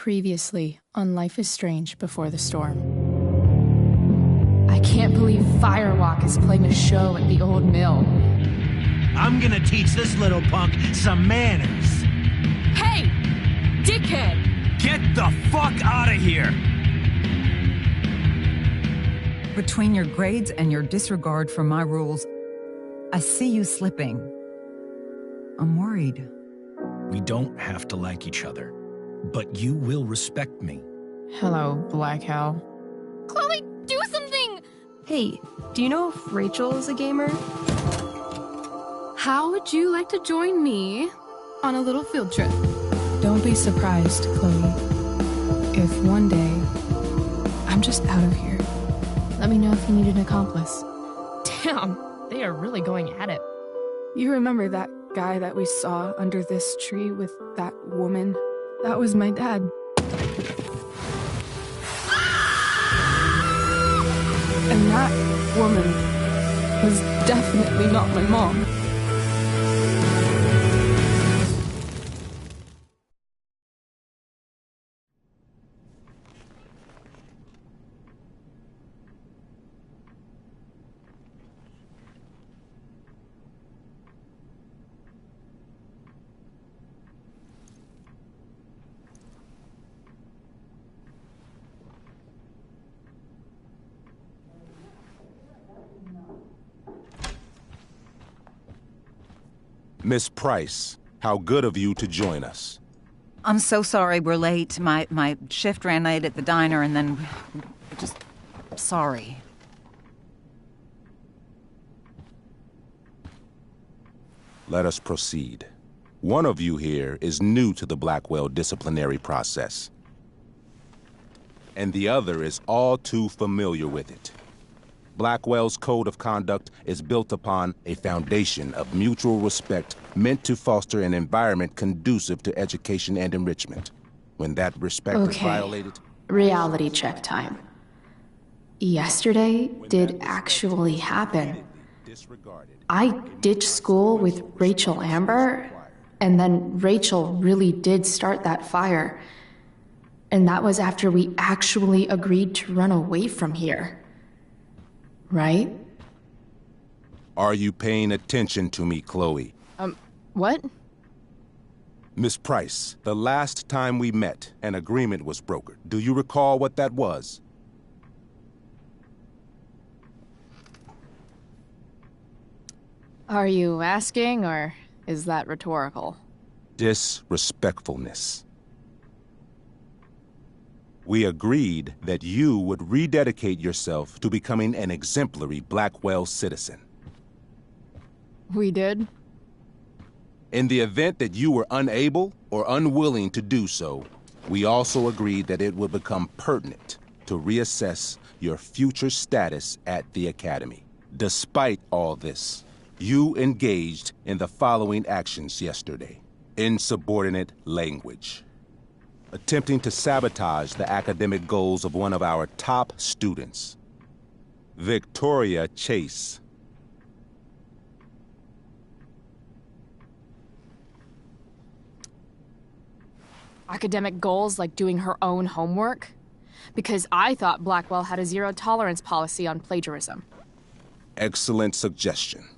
Previously on Life is Strange Before the Storm. I can't believe Firewalk is playing a show at the old mill. I'm gonna teach this little punk some manners. Hey! Dickhead! Get the fuck out of here! Between your grades and your disregard for my rules, I see you slipping. I'm worried. We don't have to like each other, but you will respect me. Hello, Black Hell. Chloe, do something! Hey, do you know if Rachel is a gamer? How would you like to join me on a little field trip? Don't be surprised, Chloe, if one day I'm just out of here. Let me know if you need an accomplice. Damn, they are really going at it. You remember that guy that we saw under this tree with that woman? That was my dad. And that woman was definitely not my mom. Miss Price, how good of you to join us. I'm so sorry we're late. My shift ran late at the diner and then... just... sorry. Let us proceed. One of you here is new to the Blackwell disciplinary process, and the other is all too familiar with it. Blackwell's code of conduct is built upon a foundation of mutual respect meant to foster an environment conducive to education and enrichment. When that respect is violated... Reality check time. Yesterday did actually happen. I ditched school with Rachel Amber, and then Rachel really did start that fire. And that was after we actually agreed to run away from here. Right? Are you paying attention to me, Chloe? What? Miss Price, the last time we met, an agreement was brokered. Do you recall what that was? Are you asking, or is that rhetorical? Disrespectfulness. We agreed that you would rededicate yourself to becoming an exemplary Blackwell citizen. We did? In the event that you were unable or unwilling to do so, we also agreed that it would become pertinent to reassess your future status at the Academy. Despite all this, you engaged in the following actions yesterday. Insubordinate language. Attempting to sabotage the academic goals of one of our top students, Victoria Chase. Academic goals like doing her own homework? Because I thought Blackwell had a zero-tolerance policy on plagiarism. Excellent suggestion.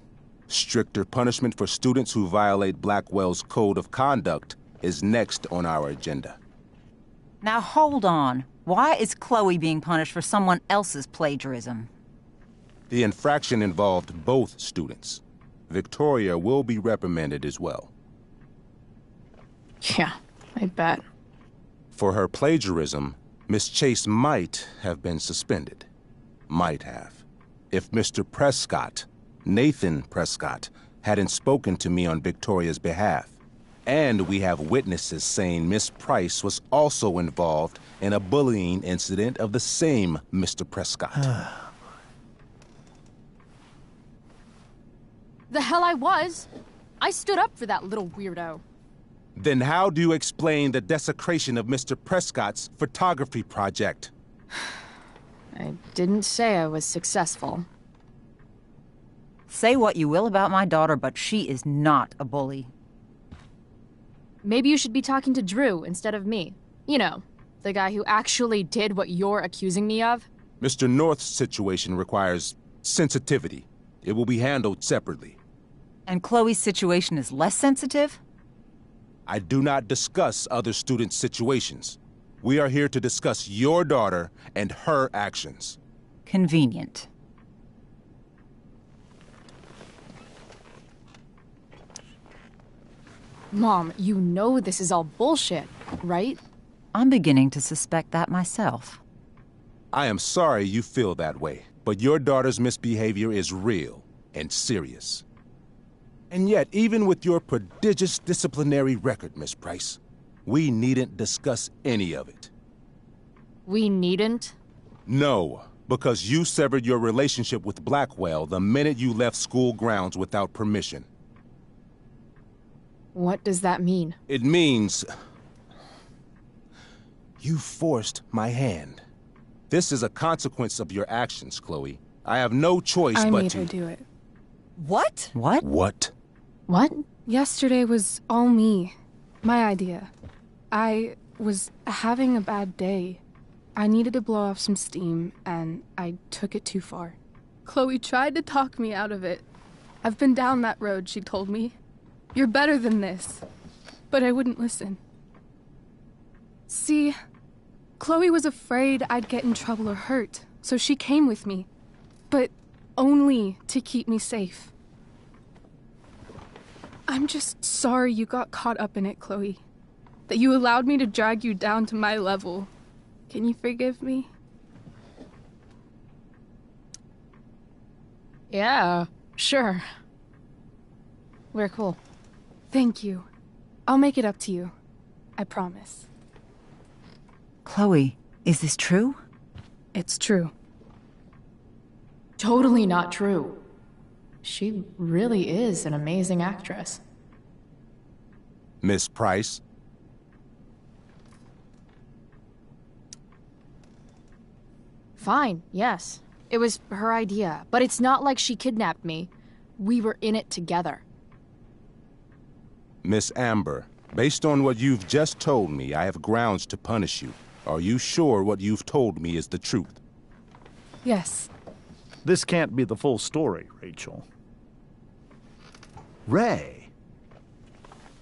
Stricter punishment for students who violate Blackwell's code of conduct is next on our agenda. Now hold on. Why is Chloe being punished for someone else's plagiarism? The infraction involved both students. Victoria will be reprimanded as well. Yeah, I bet. For her plagiarism, Miss Chase might have been suspended. Might have. If Mr. Prescott, Nathan Prescott, hadn't spoken to me on Victoria's behalf. And we have witnesses saying Miss Price was also involved in a bullying incident of the same Mr. Prescott. The hell I was! I stood up for that little weirdo. Then how do you explain the desecration of Mr. Prescott's photography project? I didn't say I was successful. Say what you will about my daughter, but she is not a bully. Maybe you should be talking to Drew instead of me. You know, The guy who actually did what you're accusing me of? Mr. North's situation requires sensitivity. It will be handled separately. And Chloe's situation is less sensitive? I do not discuss other students' situations. We are here to discuss your daughter and her actions. Convenient. Mom, you know this is all bullshit, right? I'm beginning to suspect that myself. I am sorry you feel that way, but your daughter's misbehavior is real and serious. And yet, even with your prodigious disciplinary record, Miss Price, we needn't discuss any of it. We needn't? No, because you severed your relationship with Blackwell the minute you left school grounds without permission. What does that mean? It means you forced my hand. This is a consequence of your actions, Chloe. I have no choice I but made to... her do it. What? What? What? What? Yesterday was all me. My idea. I was having a bad day. I needed to blow off some steam, and I took it too far. Chloe tried to talk me out of it. I've been down that road, she told me. You're better than this. But I wouldn't listen. See, Chloe was afraid I'd get in trouble or hurt, so she came with me. But only to keep me safe. I'm just sorry you got caught up in it, Chloe. That you allowed me to drag you down to my level. Can you forgive me? Yeah, sure. We're cool. Thank you. I'll make it up to you. I promise. Chloe, is this true? It's true. Totally not true. She really is an amazing actress. Miss Price? Fine, yes. It was her idea, but it's not like she kidnapped me. We were in it together. Miss Amber, based on what you've just told me, I have grounds to punish you. Are you sure what you've told me is the truth? Yes. This can't be the full story, Rachel. Ray.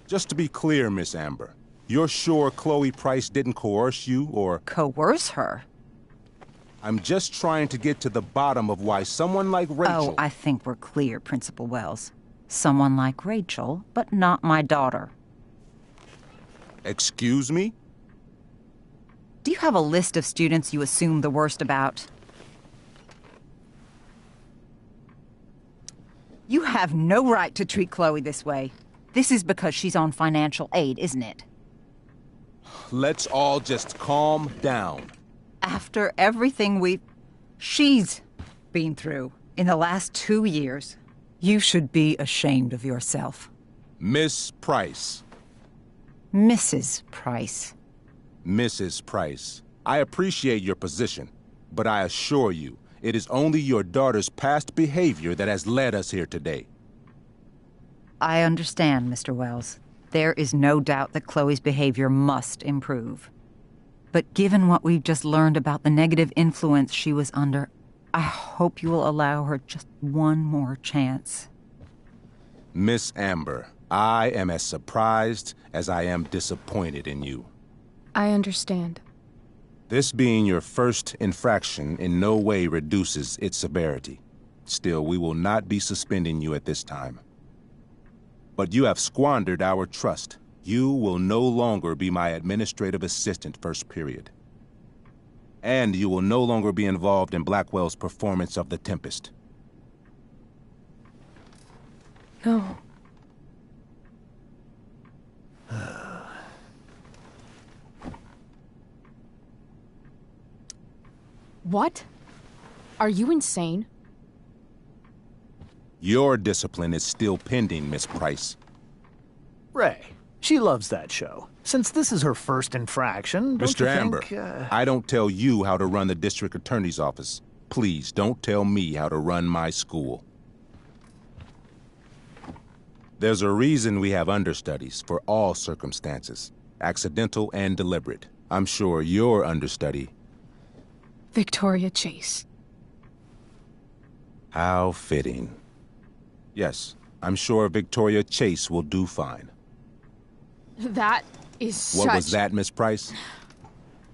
Just to be clear, Miss Amber, you're sure Chloe Price didn't coerce you, or... Coerce her? I'm just trying to get to the bottom of why someone like Rachel... Oh, I think we're clear, Principal Wells. Someone like Rachel, but not my daughter. Excuse me? Do you have a list of students you assume the worst about? You have no right to treat Chloe this way. This is because she's on financial aid, isn't it? Let's all just calm down. After everything she's been through in the last 2 years, you should be ashamed of yourself. Miss Price. Mrs. Price. Mrs. Price, I appreciate your position, but I assure you, it is only your daughter's past behavior that has led us here today. I understand, Mr. Wells. There is no doubt that Chloe's behavior must improve. But given what we've just learned about the negative influence she was under, I hope you will allow her just one more chance. Miss Amber, I am as surprised as I am disappointed in you. I understand. This being your first infraction in no way reduces its severity. Still, we will not be suspending you at this time. But you have squandered our trust. You will no longer be my administrative assistant first period. And you will no longer be involved in Blackwell's performance of The Tempest. No. What? Are you insane? Your discipline is still pending, Miss Price. Ray. She loves that show. Since this is her first infraction, don't Mr. you Amber, think, I don't tell you how to run the district attorney's office. Please don't tell me how to run my school. There's a reason we have understudies for all circumstances, accidental and deliberate. I'm sure your understudy. Victoria Chase. How fitting. Yes, I'm sure Victoria Chase will do fine. That is such... What was that, Miss Price?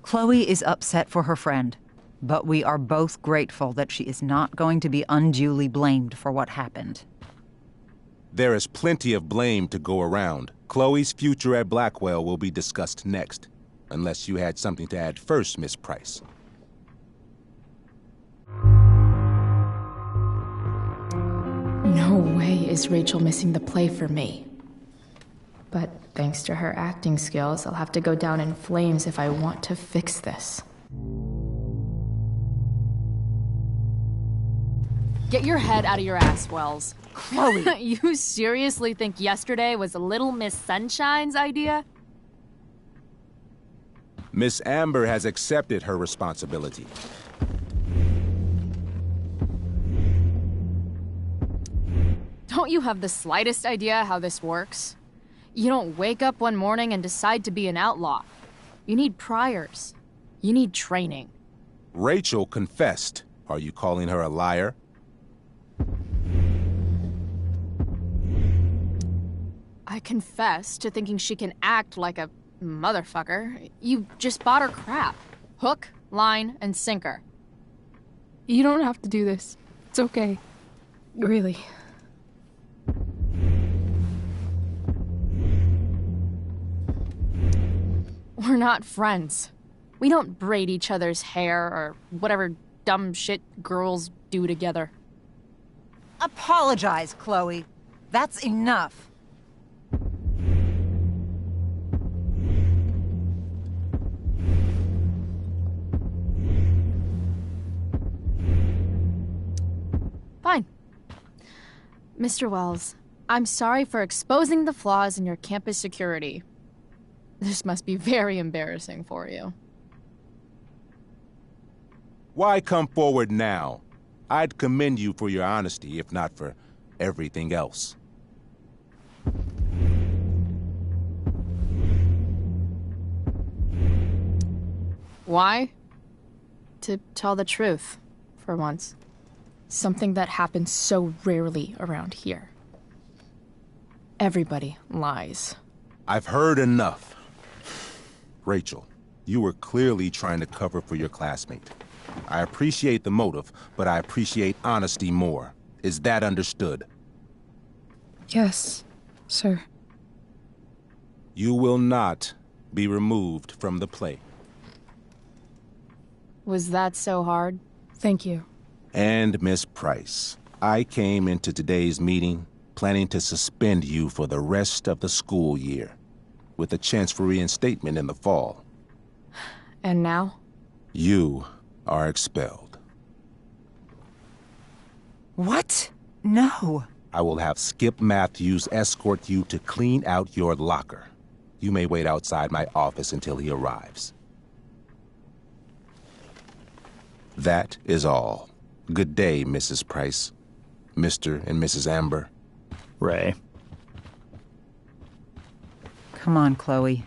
Chloe is upset for her friend, but we are both grateful that she is not going to be unduly blamed for what happened. There is plenty of blame to go around. Chloe's future at Blackwell will be discussed next. Unless you had something to add first, Miss Price. No way is Rachel missing the play for me. But thanks to her acting skills, I'll have to go down in flames if I want to fix this. Get your head out of your ass, Wells. Chloe! You seriously think yesterday was Little Miss Sunshine's idea? Miss Amber has accepted her responsibility. Don't you have the slightest idea how this works? You don't wake up one morning and decide to be an outlaw. You need priors. You need training. Rachel confessed. Are you calling her a liar? I confess to thinking she can act like a motherfucker. You just bought her crap. Hook, line, and sinker. You don't have to do this. It's okay. Really. We're not friends. We don't braid each other's hair or whatever dumb shit girls do together. Apologize, Chloe. That's enough. Fine. Mr. Wells, I'm sorry for exposing the flaws in your campus security. This must be very embarrassing for you. Why come forward now? I'd commend you for your honesty, if not for everything else. Why? To tell the truth, for once. Something that happens so rarely around here. Everybody lies. I've heard enough. Rachel, you were clearly trying to cover for your classmate. I appreciate the motive, but I appreciate honesty more. Is that understood? Yes, sir. You will not be removed from the play. Was that so hard? Thank you. And Miss Price, I came into today's meeting planning to suspend you for the rest of the school year, with a chance for reinstatement in the fall. And now? You are expelled. What? No. I will have Skip Matthews escort you to clean out your locker. You may wait outside my office until he arrives. That is all. Good day, Mrs. Price. Mr. and Mrs. Amber. Ray. Come on, Chloe.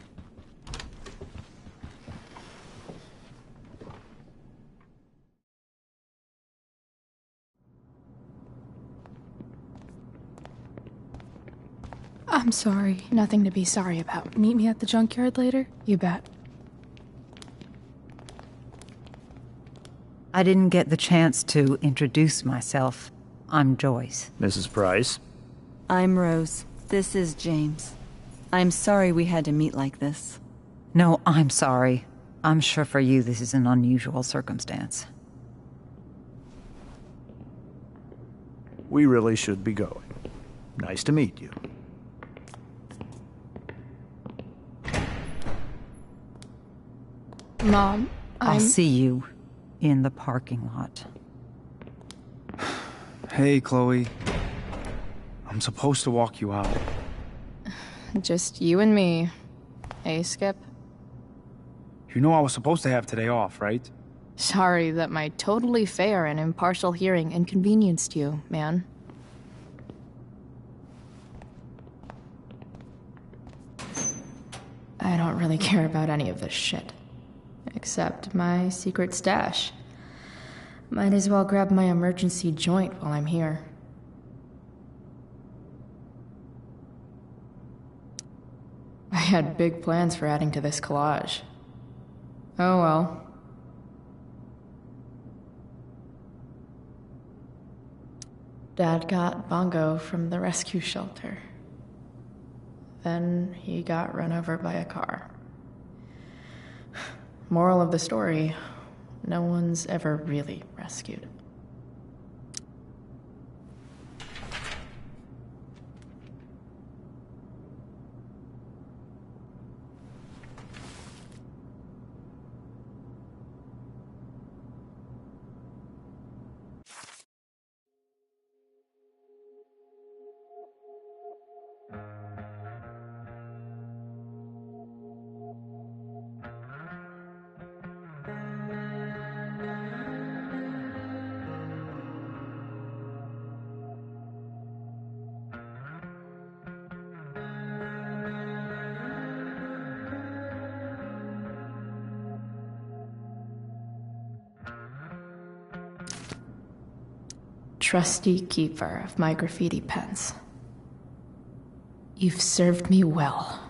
I'm sorry. Nothing to be sorry about. Meet me at the junkyard later? You bet. I didn't get the chance to introduce myself. I'm Joyce. Mrs. Price. I'm Rose. This is James. I'm sorry we had to meet like this. No, I'm sorry. I'm sure for you this is an unusual circumstance. We really should be going. Nice to meet you. Mom, I'll see you in the parking lot. Hey, Chloe. I'm supposed to walk you out. Just you and me. Hey, Skip? You know I was supposed to have today off, right? Sorry that my totally fair and impartial hearing inconvenienced you, man. I don't really care about any of this shit. Except my secret stash. Might as well grab my emergency joint while I'm here. I had big plans for adding to this collage. Oh well. Dad got Bongo from the rescue shelter. Then he got run over by a car. Moral of the story, no one's ever really rescued. Trusty keeper of my graffiti pens. You've served me well.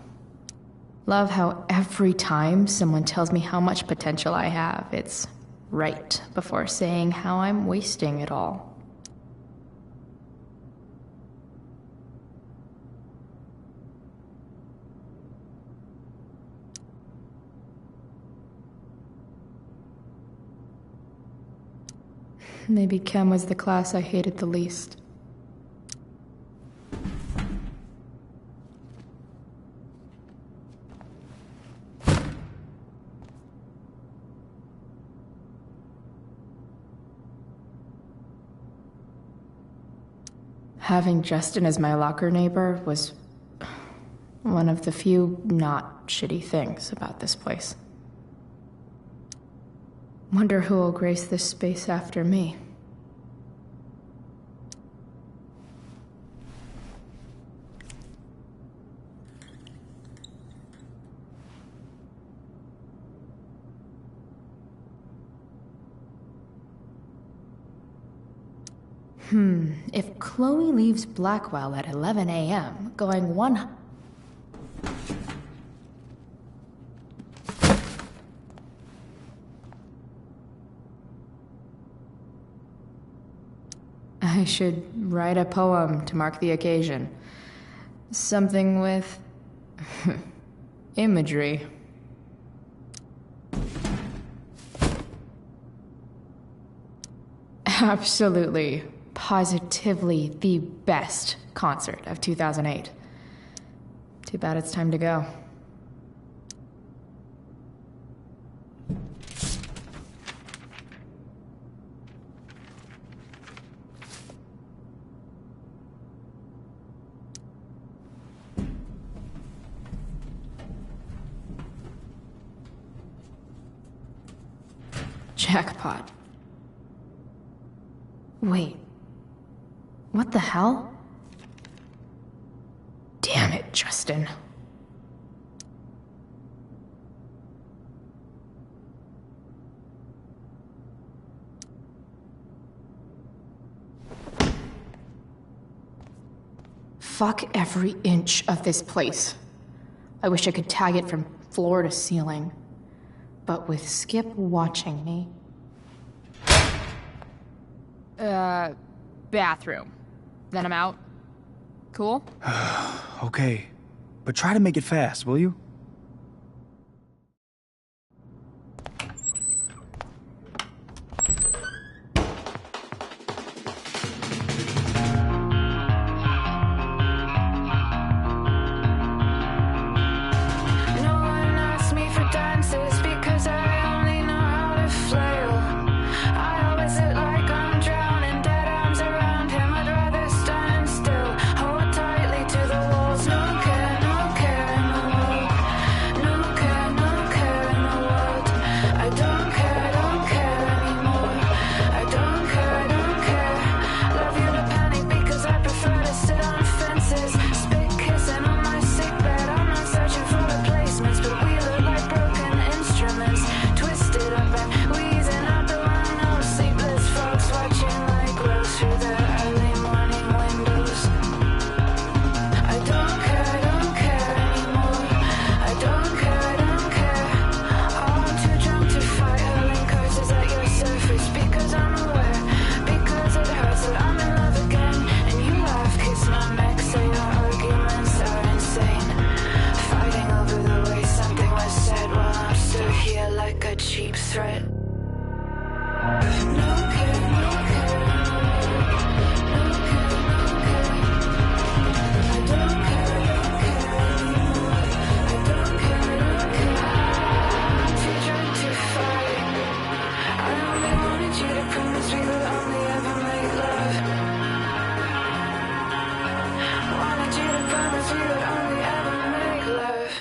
Love how every time someone tells me how much potential I have, it's right before saying how I'm wasting it all. Maybe Chem was the class I hated the least. Having Justin as my locker neighbor was one of the few not shitty things about this place. Wonder who will grace this space after me. If Chloe leaves Blackwell at 11 a.m., going one... I should write a poem to mark the occasion. Something with... imagery. Absolutely, positively the best concert of 2008. Too bad it's time to go. Jackpot. Wait. What the hell? Damn it, Justin. Fuck every inch of this place. I wish I could tag it from floor to ceiling. But with Skip watching me... Bathroom. Then I'm out. Cool? Okay, but try to make it fast, will you? cheap threat. No care, no care. No care, no care. I don't care, don't care anymore. I don't care, don't care. I'm too drunk to fight. I only wanted you to promise we would only ever make love. Wanted you to promise we would only ever make love.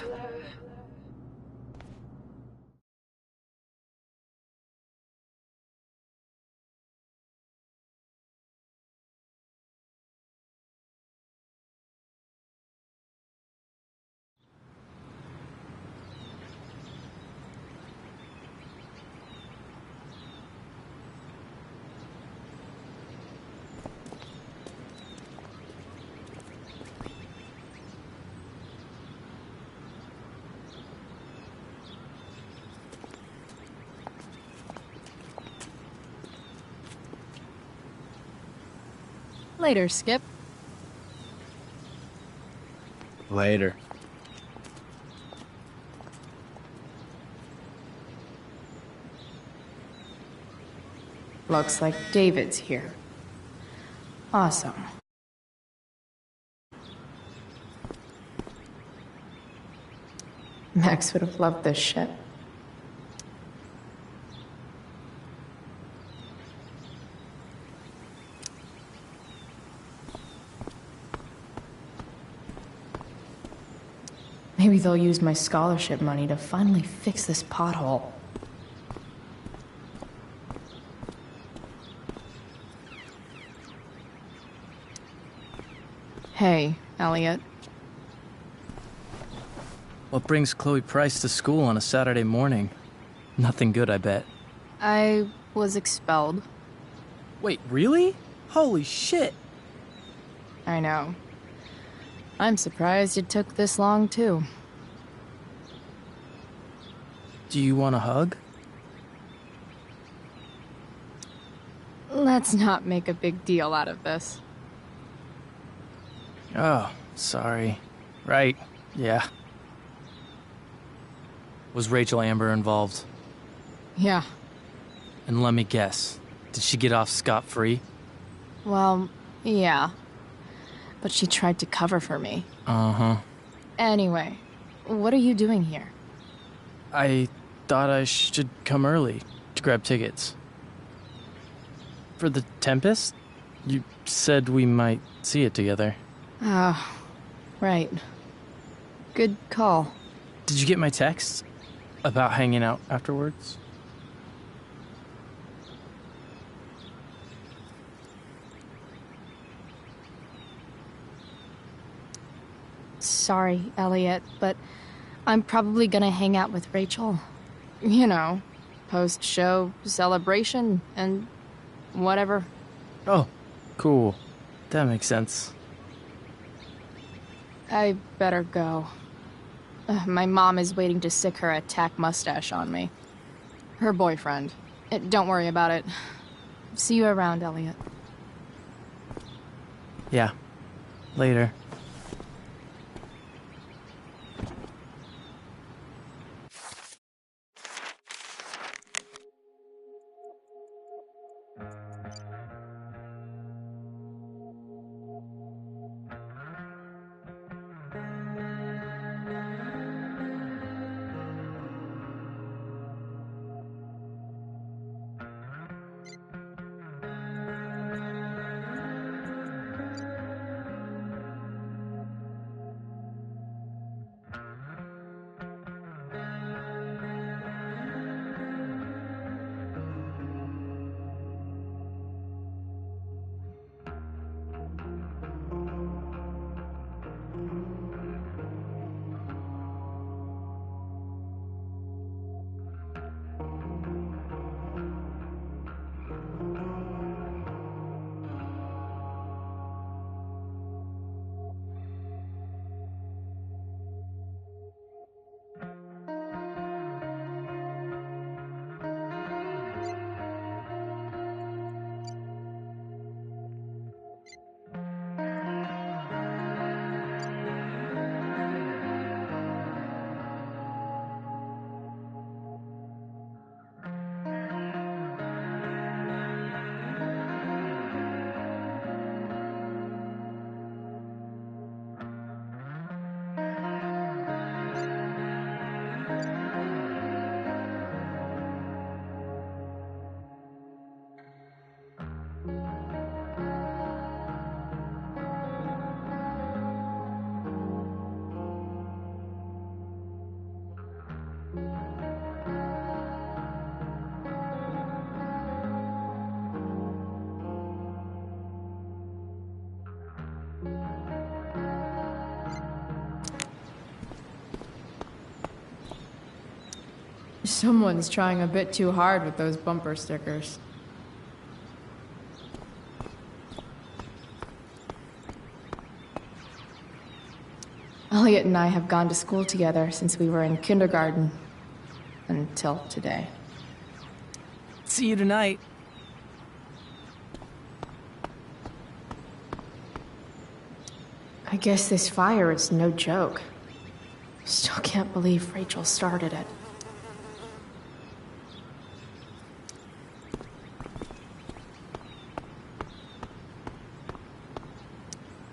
Later, Skip. Later. Looks like David's here. Awesome. Max would have loved this shit. Maybe they'll use my scholarship money to finally fix this pothole. Hey, Elliot. What brings Chloe Price to school on a Saturday morning? Nothing good, I bet. I was expelled. Wait, really? Holy shit! I know. I'm surprised it took this long, too. Do you want a hug? Let's not make a big deal out of this. Oh, sorry. Right, yeah. Was Rachel Amber involved? Yeah. And let me guess, did she get off scot-free? Well, yeah. But she tried to cover for me. Uh-huh. Anyway, what are you doing here? I thought I should come early to grab tickets. For the Tempest? You said we might see it together. Ah, right. Good call. Did you get my text about hanging out afterwards? Sorry, Elliot, but I'm probably gonna hang out with Rachel. You know, post-show celebration and whatever. Oh, cool. That makes sense. I better go. My mom is waiting to sick her attack mustache on me. Her boyfriend. Don't worry about it. See you around, Elliot. Yeah. Later. Someone's trying a bit too hard with those bumper stickers. Elliot and I have gone to school together since we were in kindergarten. Until today. See you tonight. I guess this fire is no joke. Still can't believe Rachel started it.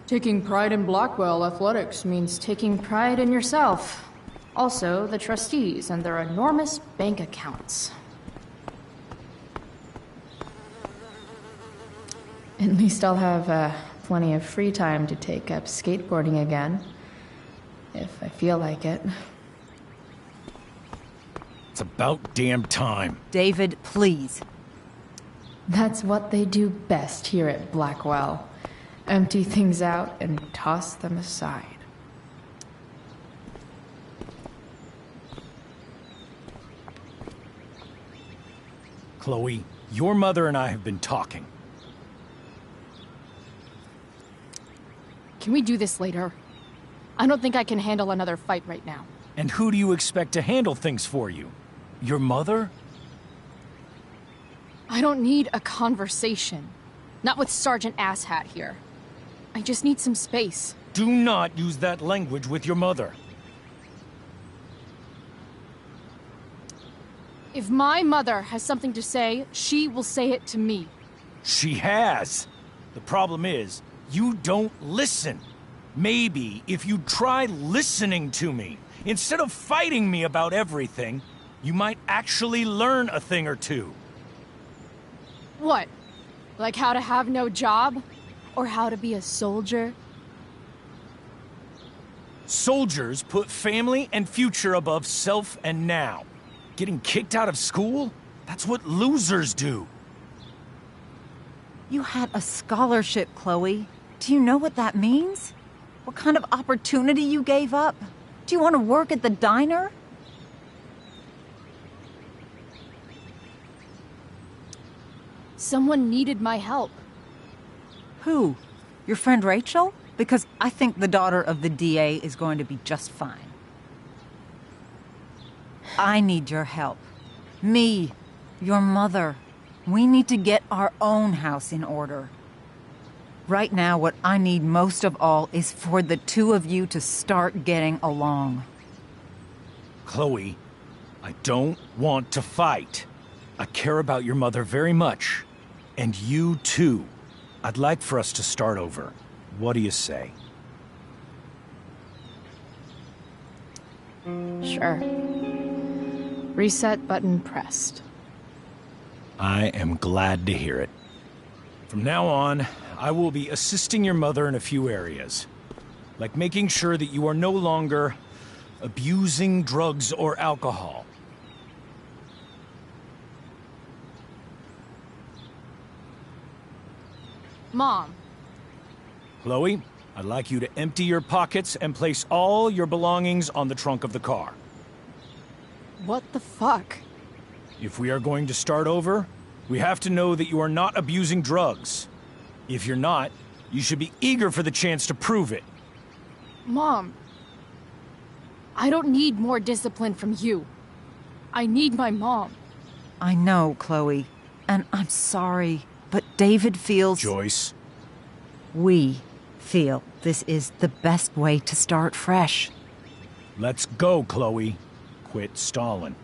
Taking pride in Blackwell athletics means taking pride in yourself. Also, the trustees and their enormous bank accounts. At least I'll have plenty of free time to take up skateboarding again. If I feel like it. It's about damn time. David, please. That's what they do best here at Blackwell. Empty things out and toss them aside. Chloe, your mother and I have been talking. Can we do this later? I don't think I can handle another fight right now. And who do you expect to handle things for you? Your mother? I don't need a conversation. Not with Sergeant Asshat here. I just need some space. Do not use that language with your mother. If my mother has something to say, she will say it to me. She has. The problem is, you don't listen. Maybe if you try listening to me, instead of fighting me about everything, you might actually learn a thing or two. What? Like how to have no job? Or how to be a soldier? Soldiers put family and future above self and now. Getting kicked out of school? That's what losers do. You had a scholarship, Chloe. Do you know what that means? What kind of opportunity you gave up? Do you want to work at the diner? Someone needed my help. Who? Your friend Rachel? Because I think the daughter of the DA is going to be just fine. I need your help. Me, your mother. We need to get our own house in order. Right now, what I need most of all is for the two of you to start getting along. Chloe, I don't want to fight. I care about your mother very much. And you too. I'd like for us to start over. What do you say? Sure. Reset button pressed. I am glad to hear it. From now on, I will be assisting your mother in a few areas. Like making sure that you are no longer abusing drugs or alcohol. Mom. Chloe, I'd like you to empty your pockets and place all your belongings on the trunk of the car. What the fuck? If we are going to start over, we have to know that you are not abusing drugs. If you're not, you should be eager for the chance to prove it. Mom. I don't need more discipline from you. I need my mom. I know, Chloe, and I'm sorry, but David feels... Joyce. We feel this is the best way to start fresh. Let's go, Chloe. Quit stalling.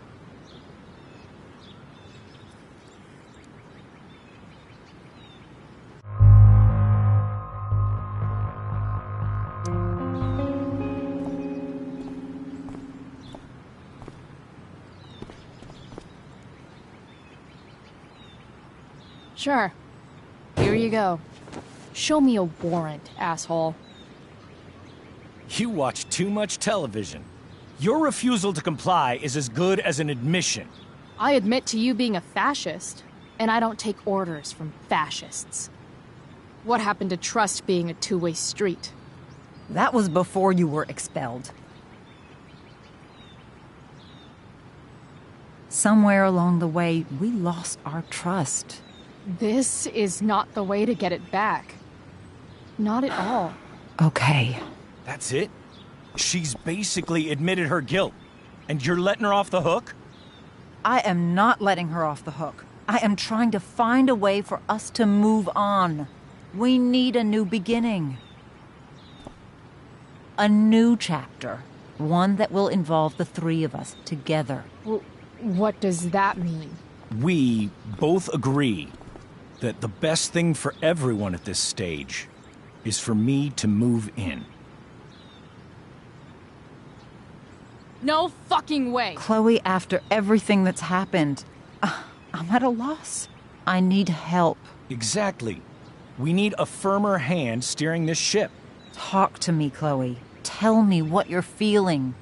Sure. Here you go. Show me a warrant, asshole. You watch too much television. Your refusal to comply is as good as an admission. I admit to you being a fascist, and I don't take orders from fascists. What happened to trust being a two-way street? That was before you were expelled. Somewhere along the way, we lost our trust. This is not the way to get it back. Not at all. Okay. That's it? She's basically admitted her guilt, and you're letting her off the hook? I am not letting her off the hook. I am trying to find a way for us to move on. We need a new beginning. A new chapter. One that will involve the three of us together. What does that mean? We both agree that the best thing for everyone at this stage is for me to move in. No fucking way! Chloe, after everything that's happened, I'm at a loss. I need help. Exactly. We need a firmer hand steering this ship. Talk to me, Chloe. Tell me what you're feeling.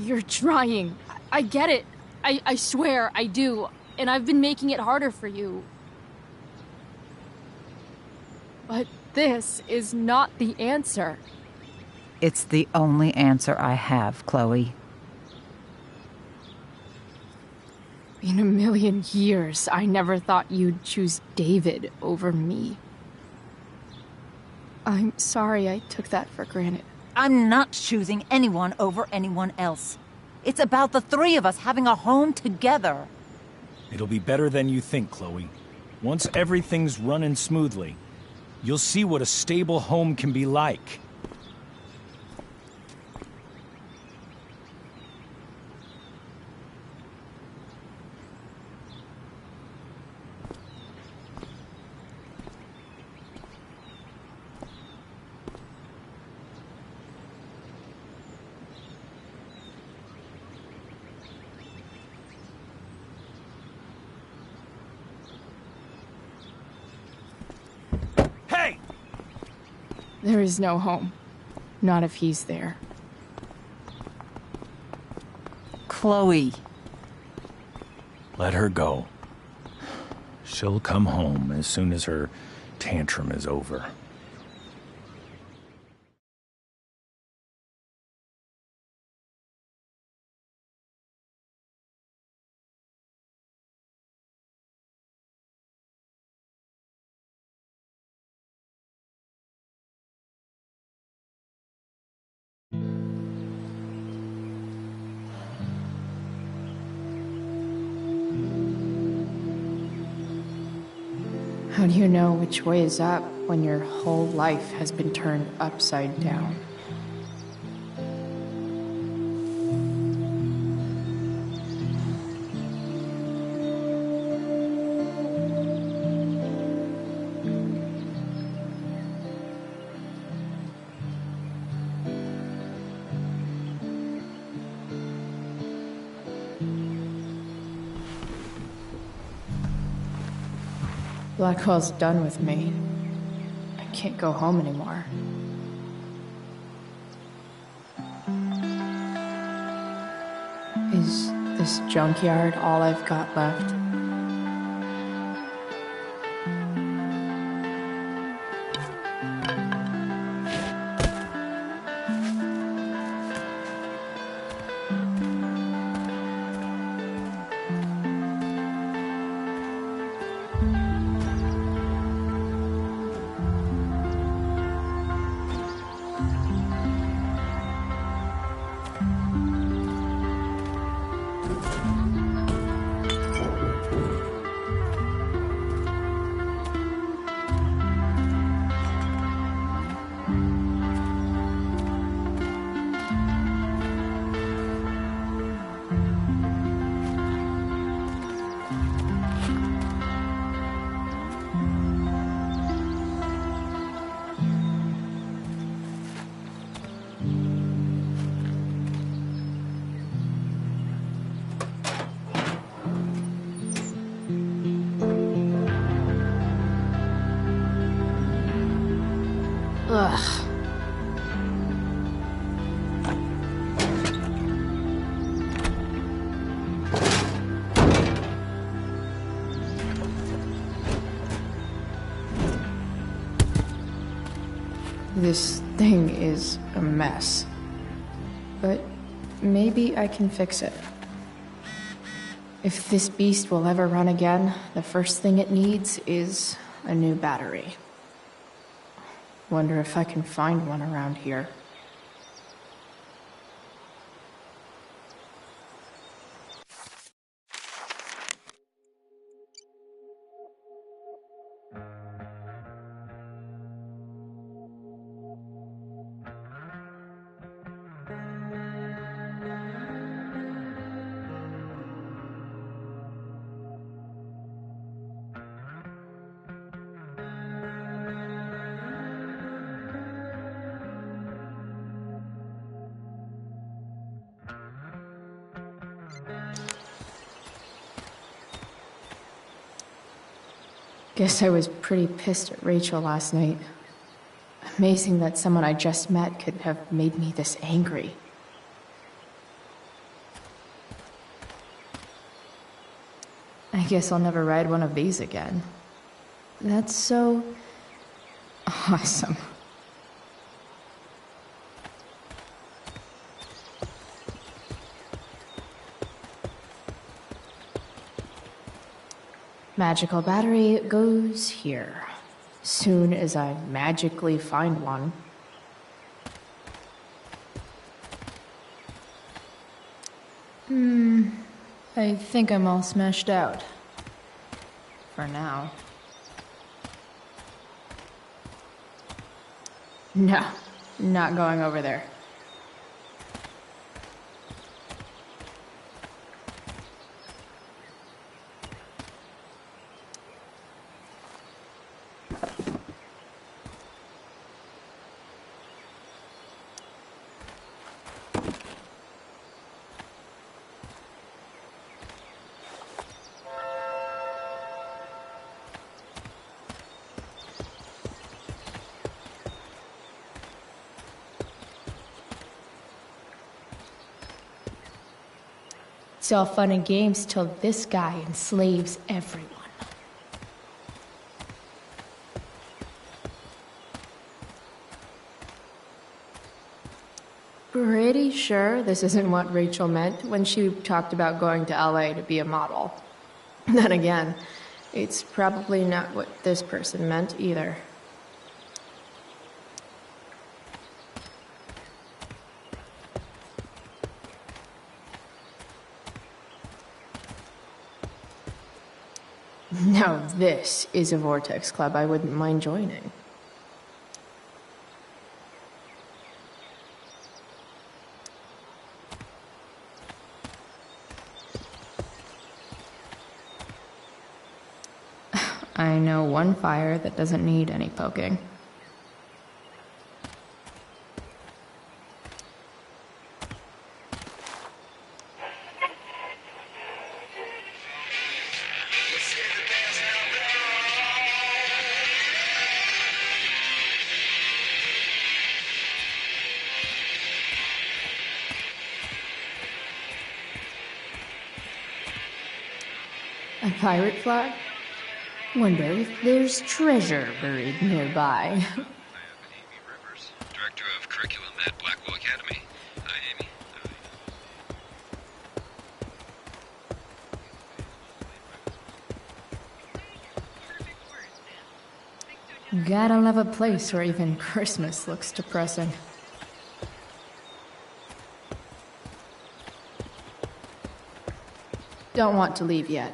You're trying. I get it. I swear, I do. And I've been making it harder for you. But this is not the answer. It's the only answer I have, Chloe. In a million years, I never thought you'd choose David over me. I'm sorry I took that for granted. I'm not choosing anyone over anyone else. It's about the three of us having a home together. It'll be better than you think, Chloe. Once everything's running smoothly, you'll see what a stable home can be like. There is no home. Not if he's there. Chloe. Let her go. She'll come home as soon as her tantrum is over. How do you know which way is up when your whole life has been turned upside down? Blackwell's done with me. I can't go home anymore. Is this junkyard all I've got left? Ugh. This thing is a mess. But maybe I can fix it. If this beast will ever run again, the first thing it needs is a new battery. Wonder if I can find one around here. Guess I was pretty pissed at Rachel last night. Amazing that someone I just met could have made me this angry. I guess I'll never ride one of these again. That's so awesome. Magical battery goes here. Soon as I magically find one. I think I'm all smashed out. For now. No, not going over there. It's all fun and games till this guy enslaves everyone. Pretty sure this isn't what Rachel meant when she talked about going to LA to be a model. Then again, it's probably not what this person meant either. Now this is a Vortex Club I wouldn't mind joining. I know one fire that doesn't need any poking. A pirate flag? Wonder if there's treasure buried nearby. Director of Curriculum at Blackwell Academy. Hi, Amy. Gotta love a place where even Christmas looks depressing. Don't want to leave yet.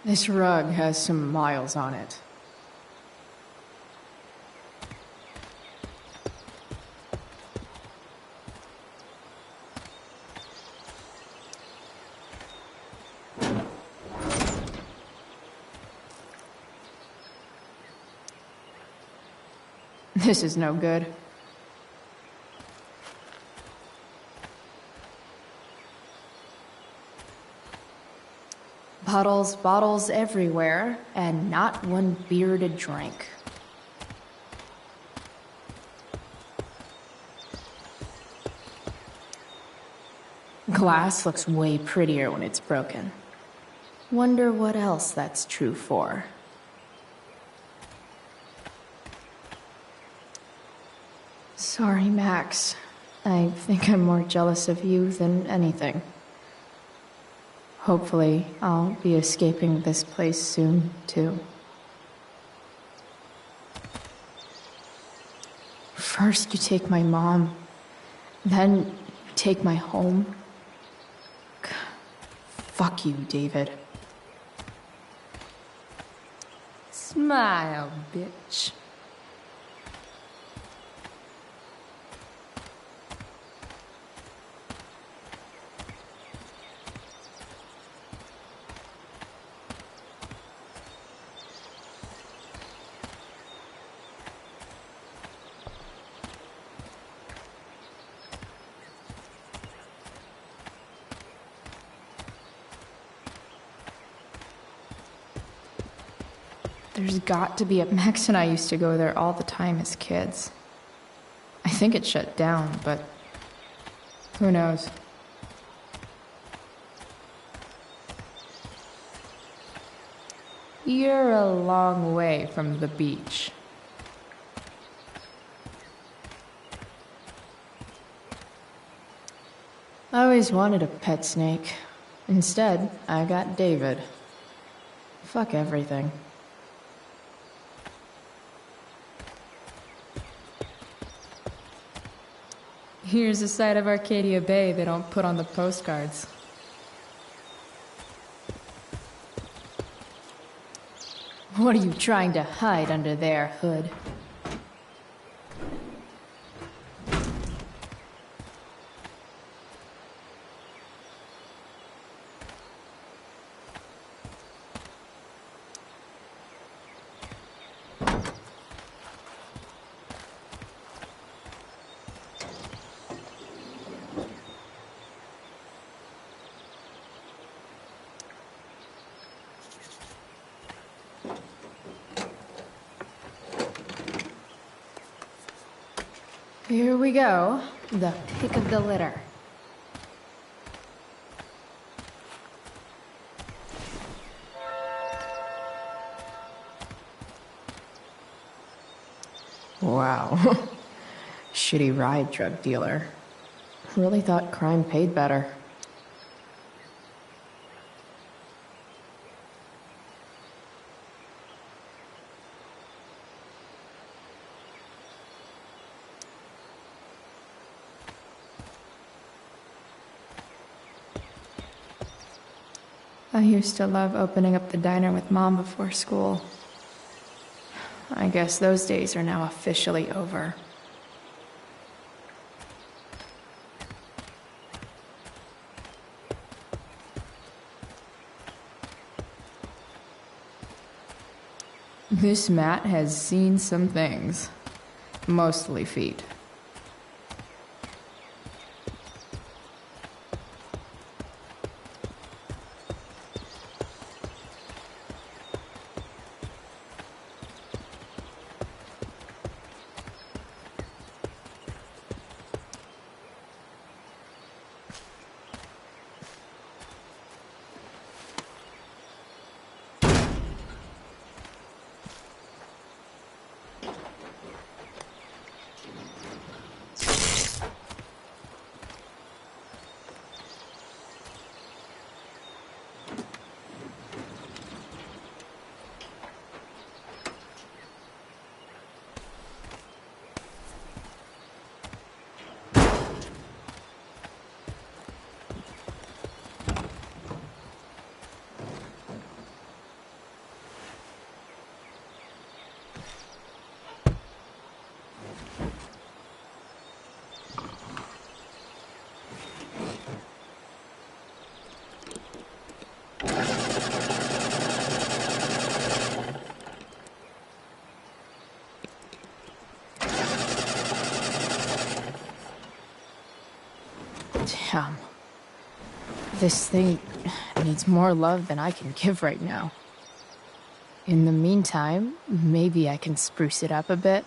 This rug has some miles on it. This is no good. Puddles, bottles everywhere, and not one beer to drink. Glass looks way prettier when it's broken. Wonder what else that's true for. Sorry, Max. I think I'm more jealous of you than anything. Hopefully, I'll be escaping this place soon, too. First, you take my mom. Then, you take my home. Fuck you, David. Smile, bitch. There's got to be a Max and I used to go there all the time as kids. I think it shut down, but who knows? You're a long way from the beach. I always wanted a pet snake. Instead, I got David. Fuck everything. Here's a side of Arcadia Bay they don't put on the postcards. What are you trying to hide under there, Hood? Here we go, the pick of the litter. Wow. Shitty ride drug dealer. Really thought crime paid better. I used to love opening up the diner with Mom before school. I guess those days are now officially over. This mat has seen some things. Mostly feet. Damn. This thing needs more love than I can give right now. In the meantime, maybe I can spruce it up a bit.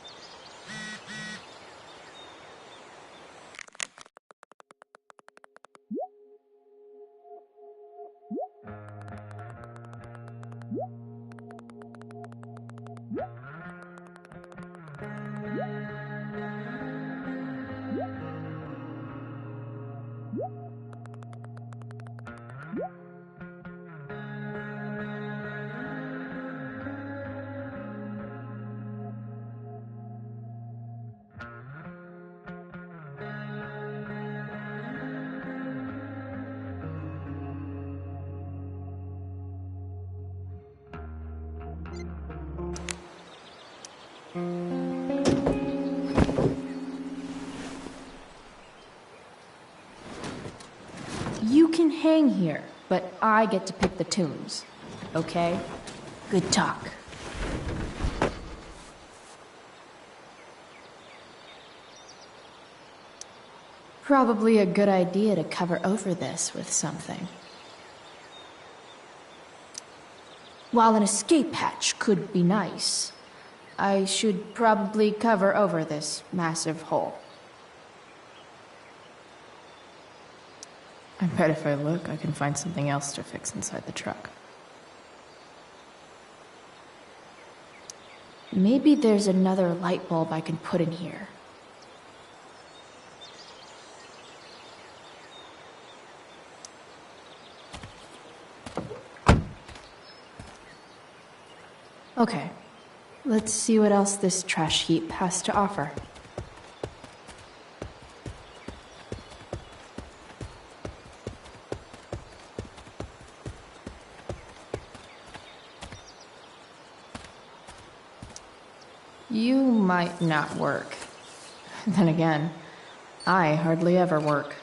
You can hang here, but I get to pick the tunes. Okay? Good talk. Probably a good idea to cover over this with something. While an escape hatch could be nice, I should probably cover over this massive hole. I bet if I look, I can find something else to fix inside the truck. Maybe there's another light bulb I can put in here. Okay, let's see what else this trash heap has to offer. You might not work. Then again, I hardly ever work.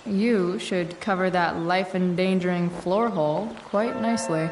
You should cover that life-endangering floor hole quite nicely.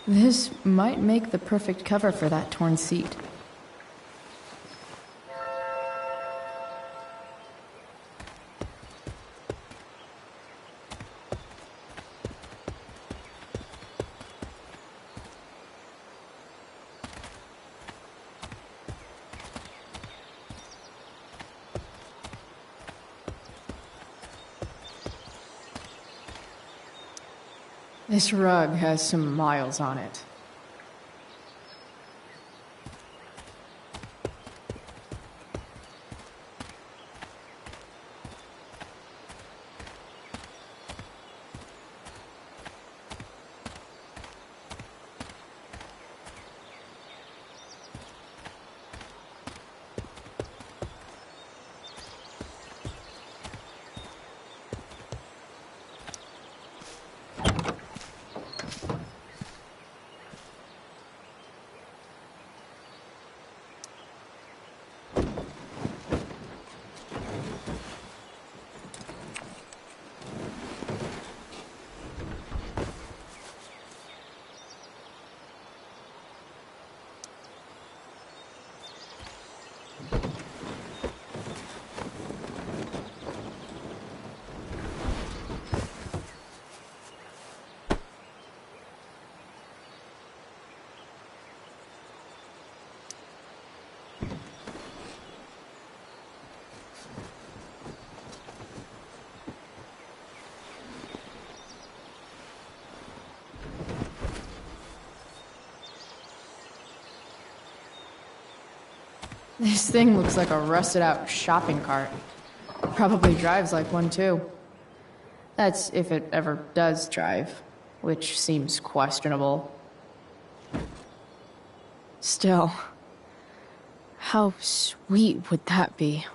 This might make the perfect cover for that torn seat. This rug has some miles on it. This thing looks like a rusted out shopping cart. Probably drives like one too. That's if it ever does drive, which seems questionable. Still, how sweet would that be?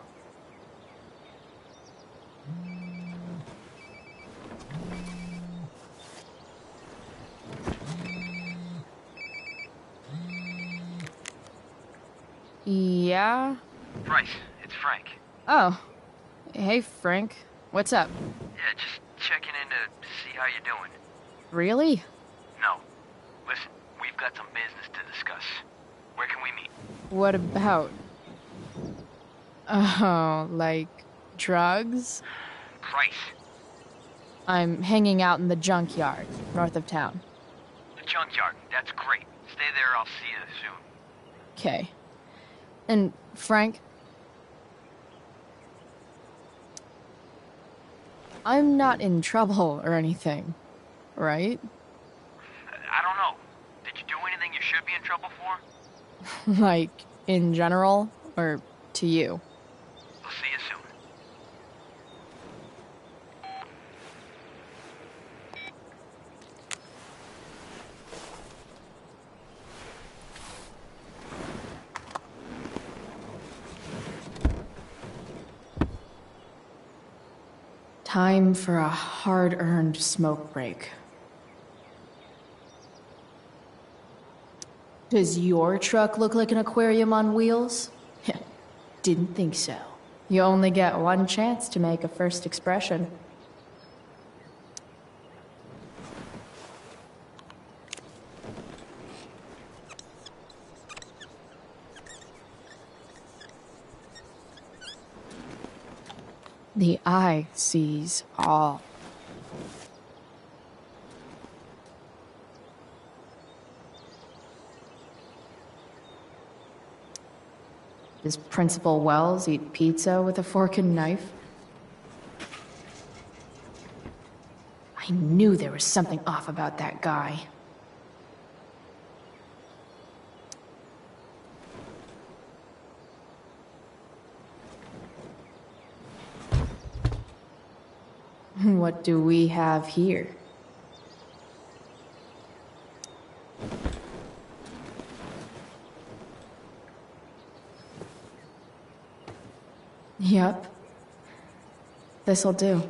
Yeah? Bryce, it's Frank. Oh. Hey, Frank. What's up? Yeah, just checking in to see how you're doing. Really? No. Listen, we've got some business to discuss. Where can we meet? What about? Oh, like drugs? Bryce. I'm hanging out in the junkyard, north of town. The junkyard. That's great. Stay there, I'll see you soon. Okay. And, Frank? I'm not in trouble or anything, right? I don't know. Did you do anything you should be in trouble for? Like, in general, or to you? We'll see you soon. Time for a hard-earned smoke break. Does your truck look like an aquarium on wheels? Didn't think so. You only get one chance to make a first expression. The eye sees all. Does Principal Wells eat pizza with a fork and knife? I knew there was something off about that guy. What do we have here? Yep. This'll do.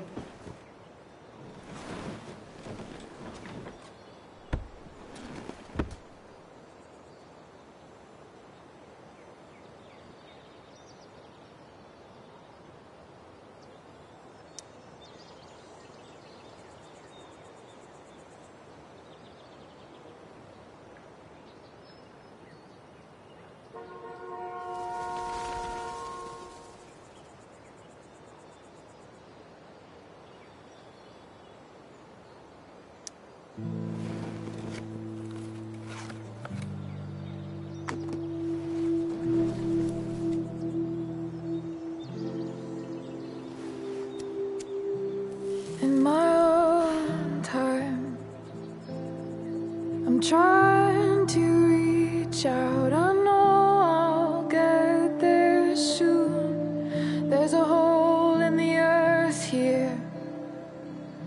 In my own time, I'm trying to reach out. I know I'll get there soon. There's a hole in the earth here,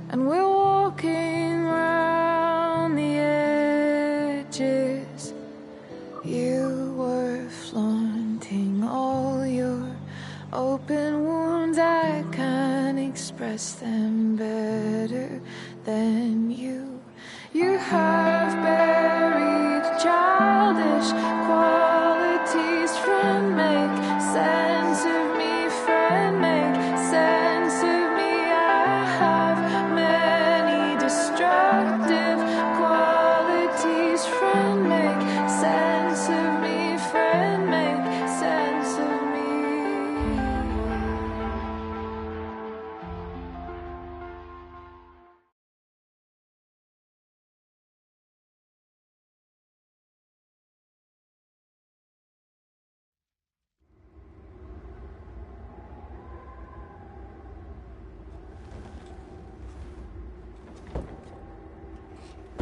and we're walking around the edges. You were flaunting all your open wounds. I can't express them better than you. You have buried childish qualities. Friend, make sense of me. Friend, make sense of me. I have many destructive qualities. Friend, make sense of me. Friend, make sense of me.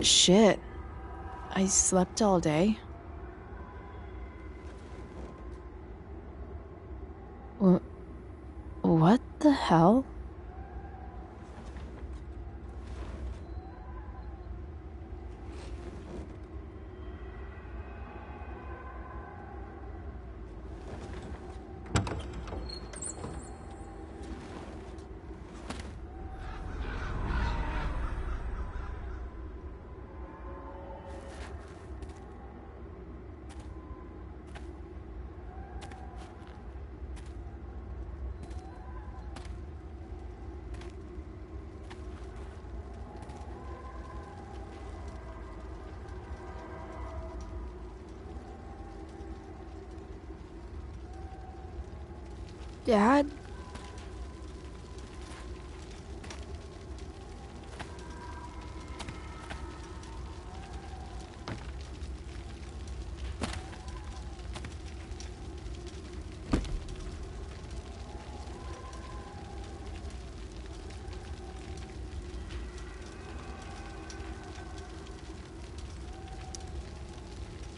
Shit. I slept all day. Dad?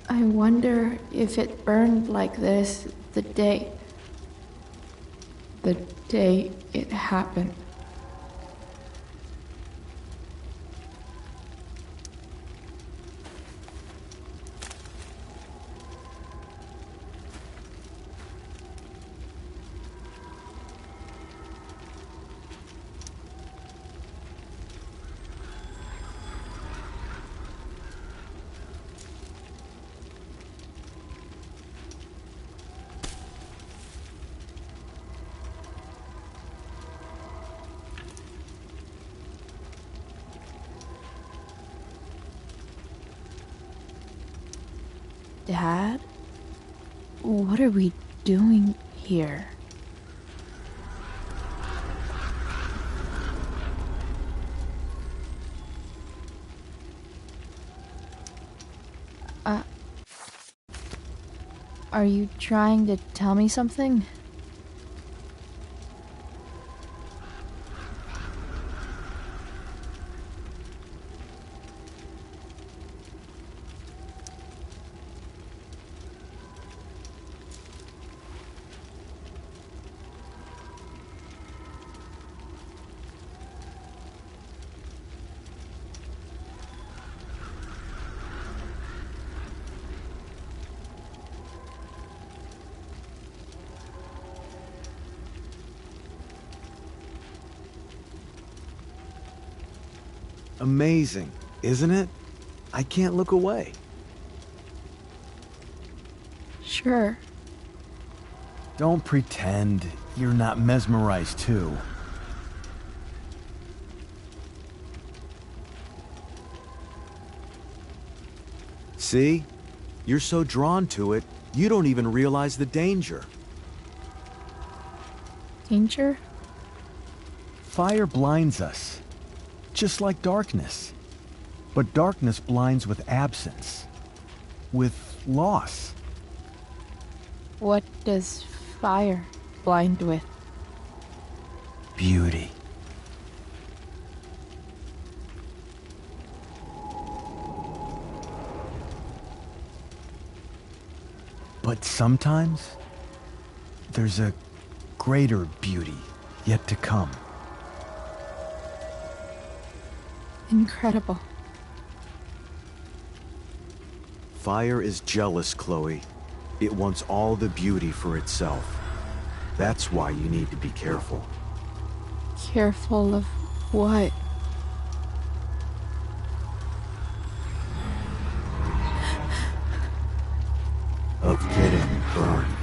I wonder if it burned like this the day it happened. Dad? What are we doing here? Are you trying to tell me something? Amazing, isn't it? I can't look away. Sure. Don't pretend you're not mesmerized too. See? You're so drawn to it, you don't even realize the danger. Danger? Fire blinds us, just like darkness. But darkness blinds with absence, with loss. What does fire blind with? Beauty. But sometimes, there's a greater beauty yet to come. Incredible. Fire is jealous, Chloe. It wants all the beauty for itself. That's why you need to be careful. Careful of what? Of getting burned.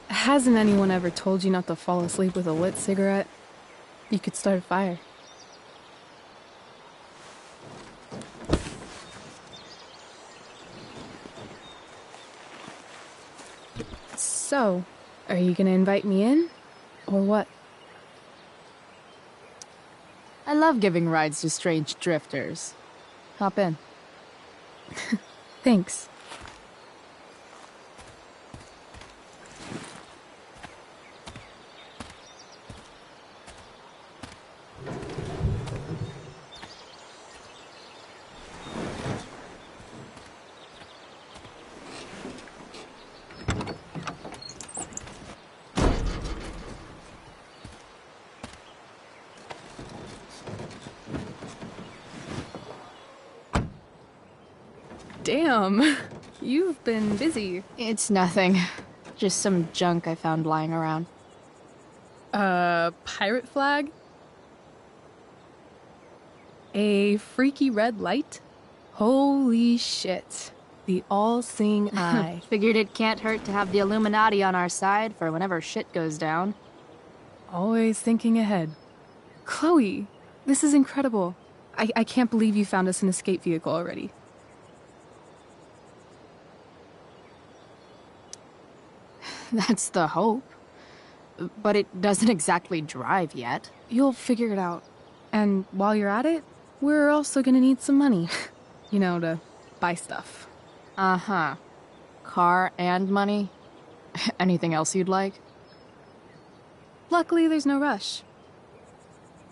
Hasn't anyone ever told you not to fall asleep with a lit cigarette? You could start a fire. So, are you gonna invite me in? Or what? I love giving rides to strange drifters. Hop in. Thanks. Damn. You've been busy. It's nothing. Just some junk I found lying around. Pirate flag? A freaky red light? Holy shit. The all-seeing eye. Figured it can't hurt to have the Illuminati on our side for whenever shit goes down. Always thinking ahead. Chloe, this is incredible. I can't believe you found us an escape vehicle already. That's the hope. But it doesn't exactly drive yet. You'll figure it out. And while you're at it, we're also gonna need some money. You know, to buy stuff. Uh-huh. Car and money? Anything else you'd like? Luckily, there's no rush.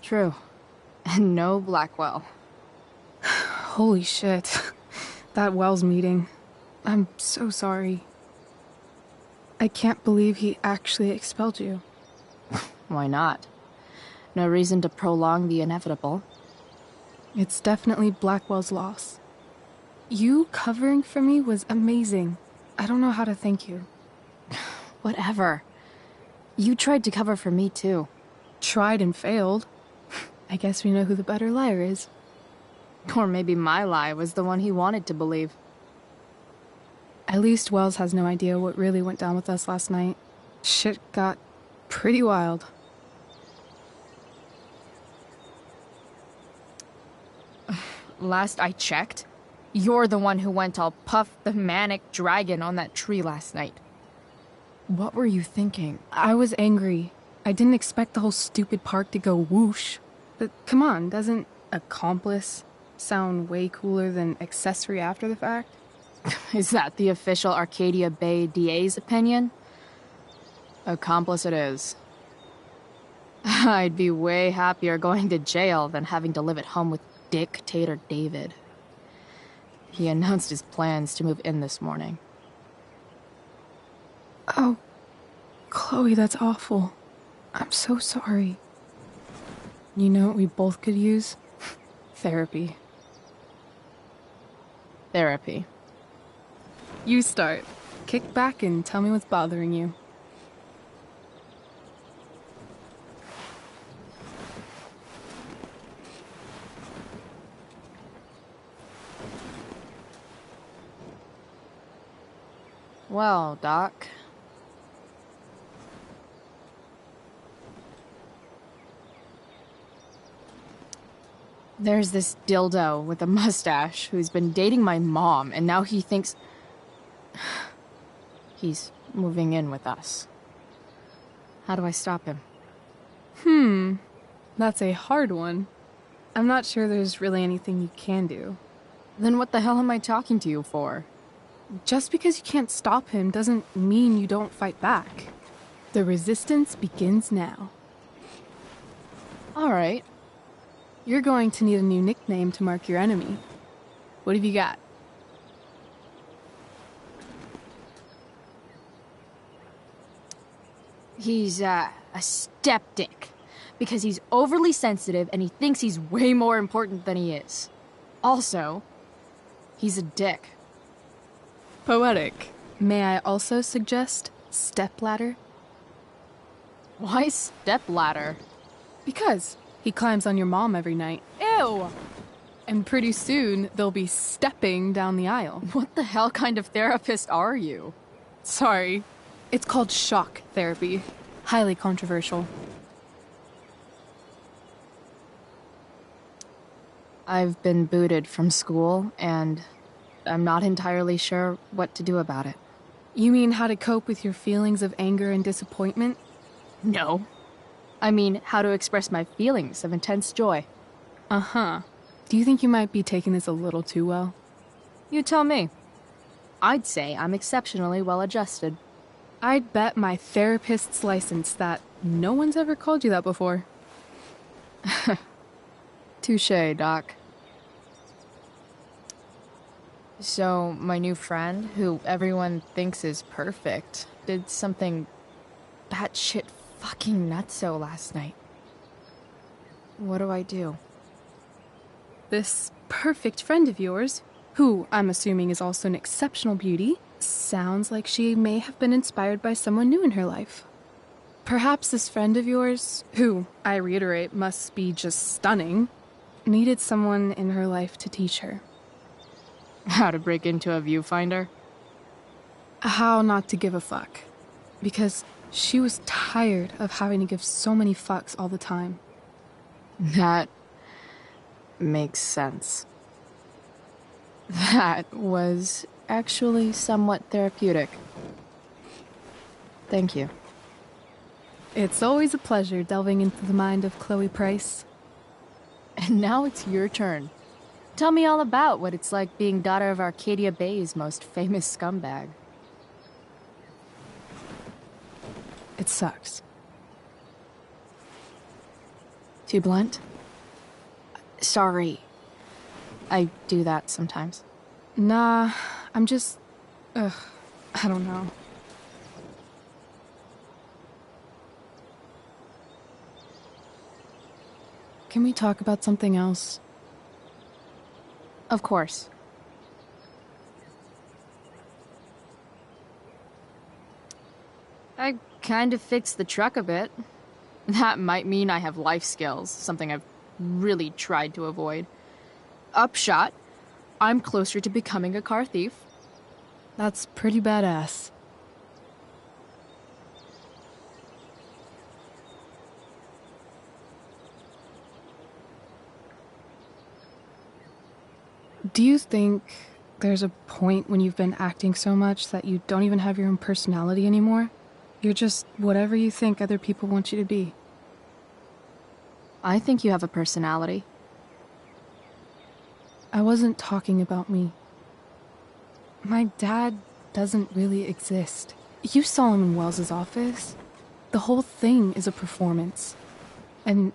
True. And no Blackwell. Holy shit. That Wells meeting. I'm so sorry. I can't believe he actually expelled you. Why not? No reason to prolong the inevitable. It's definitely Blackwell's loss. You covering for me was amazing. I don't know how to thank you. Whatever. You tried to cover for me, too. Tried and failed. I guess we know who the better liar is. Or maybe my lie was the one he wanted to believe. At least Wells has no idea what really went down with us last night. Shit got pretty wild. Last I checked, you're the one who went all Puff the Manic Dragon on that tree last night. What were you thinking? I was angry. I didn't expect the whole stupid park to go whoosh. But come on, doesn't accomplice sound way cooler than accessory after the fact? Is that the official Arcadia Bay DA's opinion? Accomplice it is. I'd be way happier going to jail than having to live at home with Dictator David. He announced his plans to move in this morning. Oh, Chloe, that's awful. I'm so sorry. You know what we both could use? Therapy. Therapy. You start. Kick back and tell me what's bothering you. Well, Doc. There's this dildo with a mustache who's been dating my mom, and now he thinks he's moving in with us. How do I stop him? That's a hard one. I'm not sure there's really anything you can do. Then what the hell am I talking to you for? Just because you can't stop him doesn't mean you don't fight back. The resistance begins now. All right. You're going to need a new nickname to mark your enemy. What have you got? He's, a skeptic. Because he's overly sensitive and he thinks he's way more important than he is. Also, he's a dick. Poetic. May I also suggest stepladder? Why stepladder? Because he climbs on your mom every night. Ew! And pretty soon, they'll be stepping down the aisle. What the hell kind of therapist are you? Sorry. It's called shock therapy. Highly controversial. I've been booted from school, and I'm not entirely sure what to do about it. You mean how to cope with your feelings of anger and disappointment? No. I mean, how to express my feelings of intense joy. Uh-huh. Do you think you might be taking this a little too well? You tell me. I'd say I'm exceptionally well-adjusted. I'd bet my therapist's license that no one's ever called you that before. Touché, Doc. So, my new friend, who everyone thinks is perfect, did something batshit fucking nutso last night. What do I do? This perfect friend of yours who I'm assuming is also an exceptional beauty, sounds like she may have been inspired by someone new in her life. Perhaps this friend of yours, who, I reiterate, must be just stunning, needed someone in her life to teach her. How to break into a viewfinder? How not to give a fuck. Because she was tired of having to give so many fucks all the time. That makes sense. That was actually somewhat therapeutic. Thank you. It's always a pleasure delving into the mind of Chloe Price. And now it's your turn. Tell me all about what it's like being daughter of Arcadia Bay's most famous scumbag. It sucks. Too blunt? Sorry. I do that sometimes. Nah, I'm just... I don't know. Can we talk about something else? Of course. I kind of fixed the truck a bit. That might mean I have life skills, something I've really tried to avoid. Upshot, I'm closer to becoming a car thief. That's pretty badass. Do you think there's a point when you've been acting so much that you don't even have your own personality anymore? You're just whatever you think other people want you to be. I think you have a personality. I wasn't talking about me. My dad doesn't really exist. You saw him in Wells's office. The whole thing is a performance. And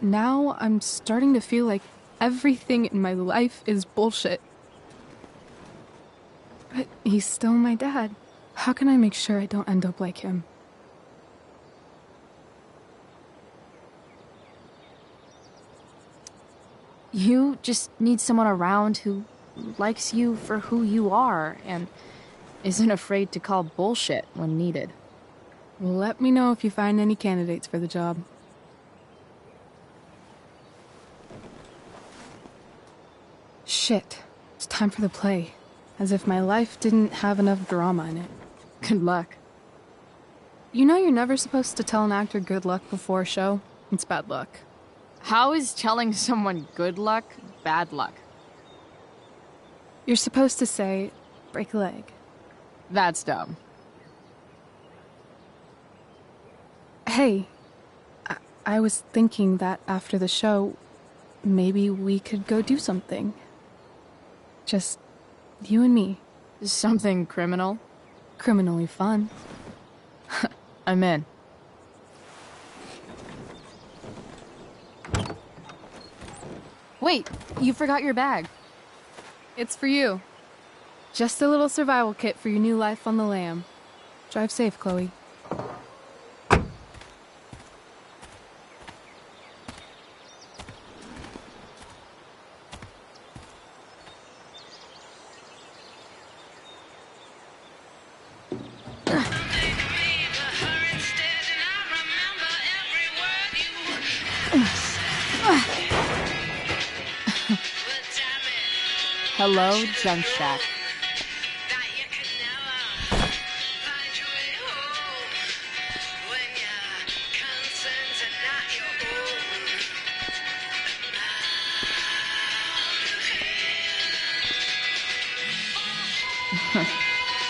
now I'm starting to feel like everything in my life is bullshit. But he's still my dad. How can I make sure I don't end up like him? You just need someone around who likes you for who you are and isn't afraid to call bullshit when needed. Let me know if you find any candidates for the job. Shit. It's time for the play. As if my life didn't have enough drama in it. Good luck. You know you're never supposed to tell an actor good luck before a show? It's bad luck. How is telling someone good luck bad luck? You're supposed to say, break a leg. That's dumb. Hey, I was thinking that after the show, maybe we could go do something. Just you and me. Something criminal? Criminally fun. I'm in. Wait, you forgot your bag. It's for you. Just a little survival kit for your new life on the lam. Drive safe, Chloe. Hello, Junk Shack.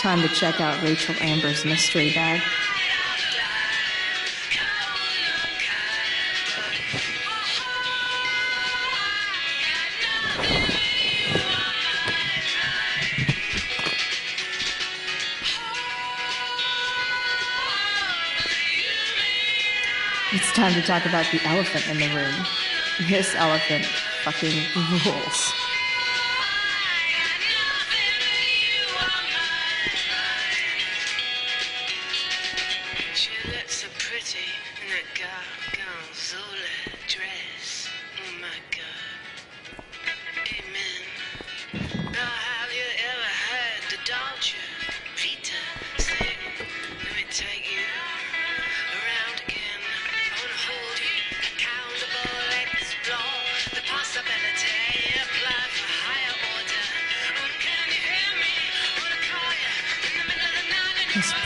Time to check out Rachel Amber's mystery bag. It's time to talk about the elephant in the room. This elephant fucking rules. She looks so pretty in that gorgonzola dress. Oh my God. Amen.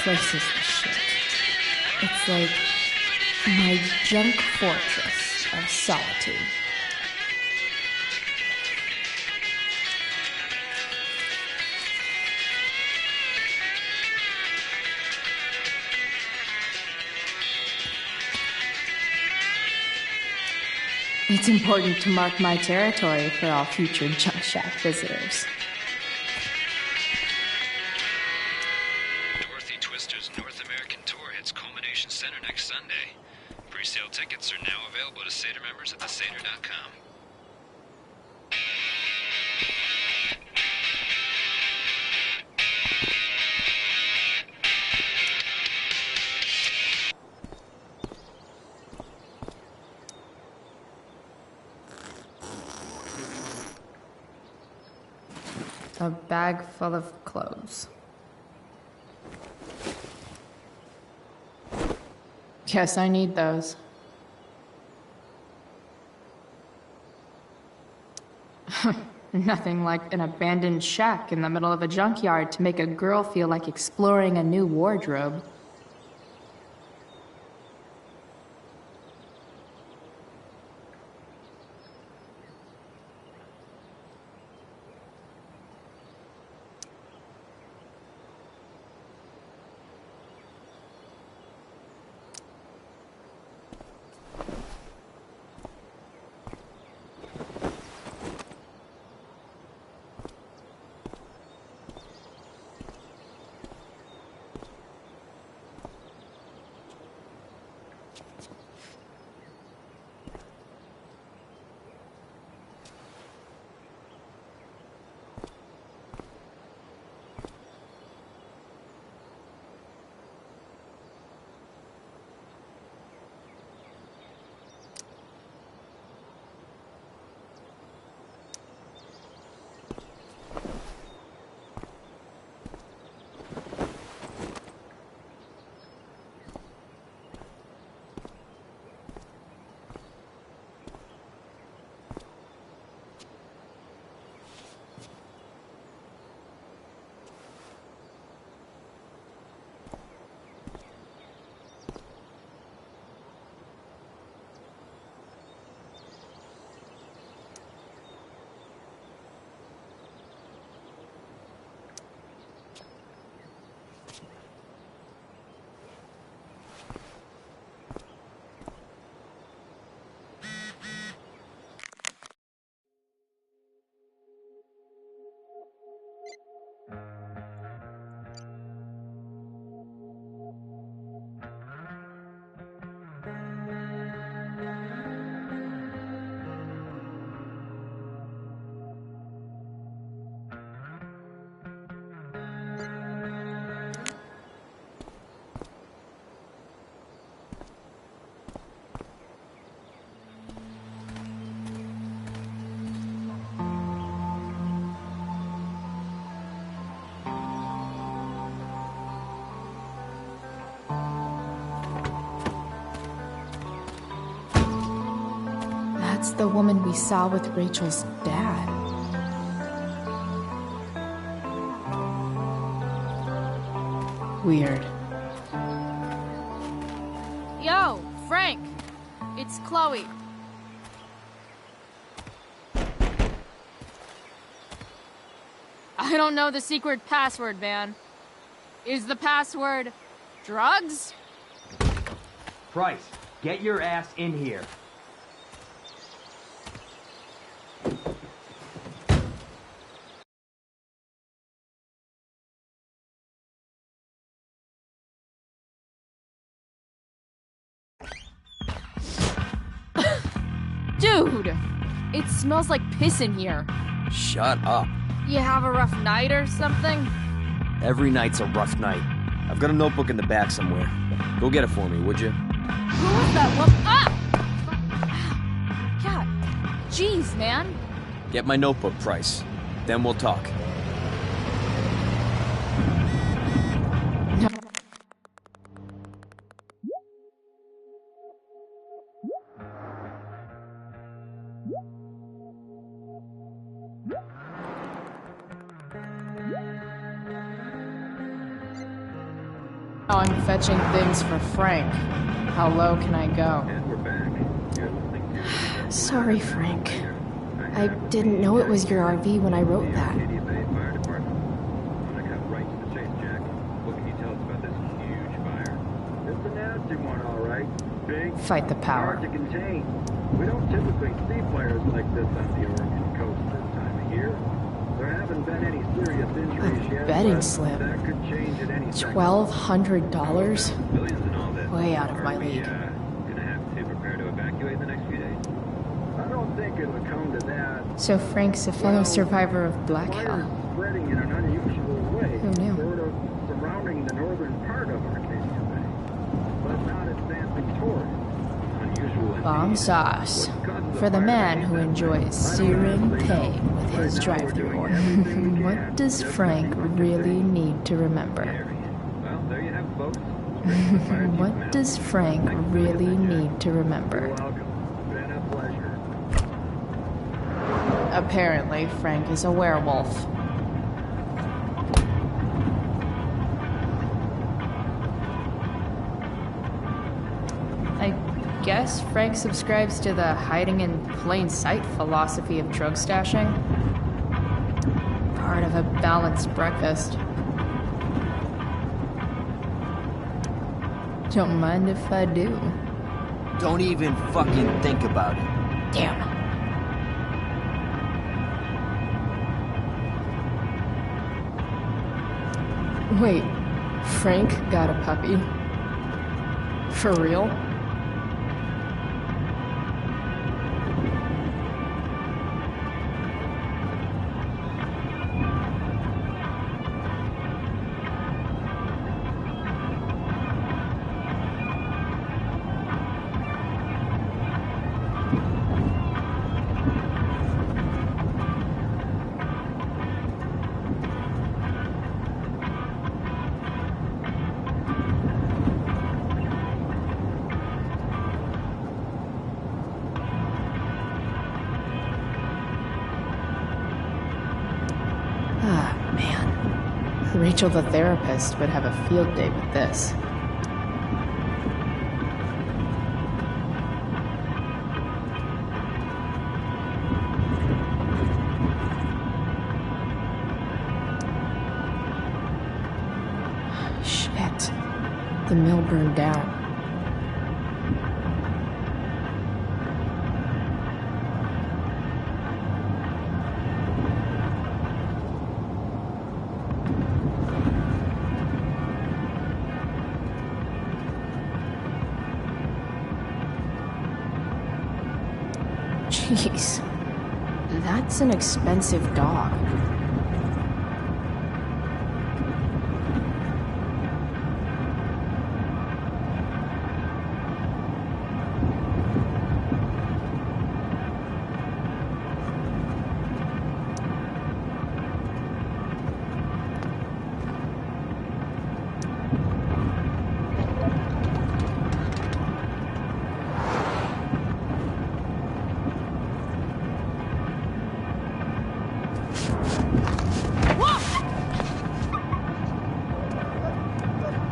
place is the shit. It's like my junk fortress of solitude. It's important to mark my territory for all future junk shack visitors. Dorothy Twister's North American Tour hits Culmination Center next Sunday. Pre-sale tickets are now available to Seder members at theseder.com. A bag full of clothes. Guess I need those. Nothing like an abandoned shack in the middle of a junkyard to make a girl feel like exploring a new wardrobe. That's the woman we saw with Rachel's dad. Weird. Yo, Frank! It's Chloe. I don't know the secret password, man. Is the password drugs? Price, get your ass in here. Dude! It smells like piss in here. Shut up. You have a rough night or something? Every night's a rough night. I've got a notebook in the back somewhere. Go get it for me, would you? Who was that woman? Ah! God. Jeez, man. Get my notebook, Price. Then we'll talk. fetching things for Frank. How low can I go? Sorry, Frank. I didn't know it was your RV when I wrote that. Fight the power. We don't typically see fires like this on the Oregon coast this time of year. There haven't been any serious injuries yet. Betting slip. That could change at any second. $1,200? Billions and all this. Way out of my league. Gonna have to prepare to evacuate in the next few days. I don't think it'll come to that. So Frank's a fellow survivor of Black Fires Hell. spreading in an unusual way. Who knew? Sort of surrounding the northern part of Arcadia Bay, but not advancing toward it. Unusual indeed. Bomb sauce. For the man who enjoys searing pain with his drive-through order. What does Frank really need to remember? Well, there you have it, folks. What does Frank really need to remember? Been a pleasure. Apparently, Frank is a werewolf. I guess Frank subscribes to the hiding in plain sight philosophy of drug stashing. Part of a balanced breakfast. Don't mind if I do. Don't even fucking think about it. Damn. Wait, Frank got a puppy? For real? Rachel the therapist would have a field day with this. Shit. The mill burned down. Jeez, that's an expensive dog.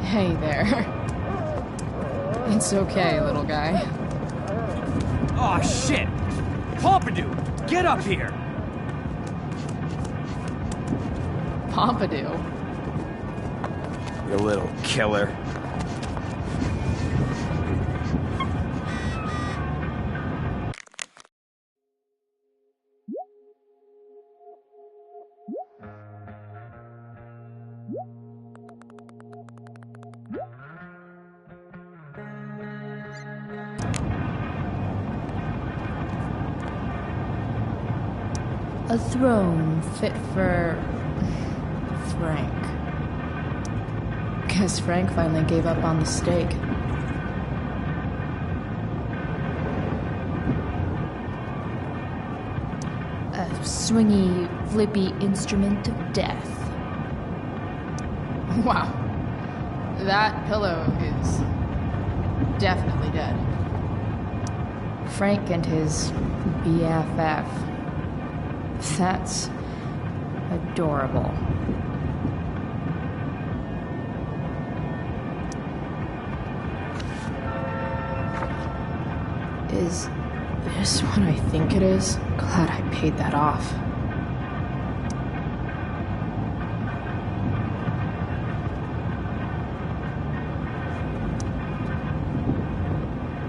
Hey there. It's okay, little guy. Oh shit! Pompidou, get up here! Pompidou? You little killer. A throne fit for Frank. Guess Frank finally gave up on the stake. A swingy, flippy instrument of death. Wow. That pillow is definitely dead. Frank and his BFF. That's adorable. Is this what I think it is? Glad I paid that off.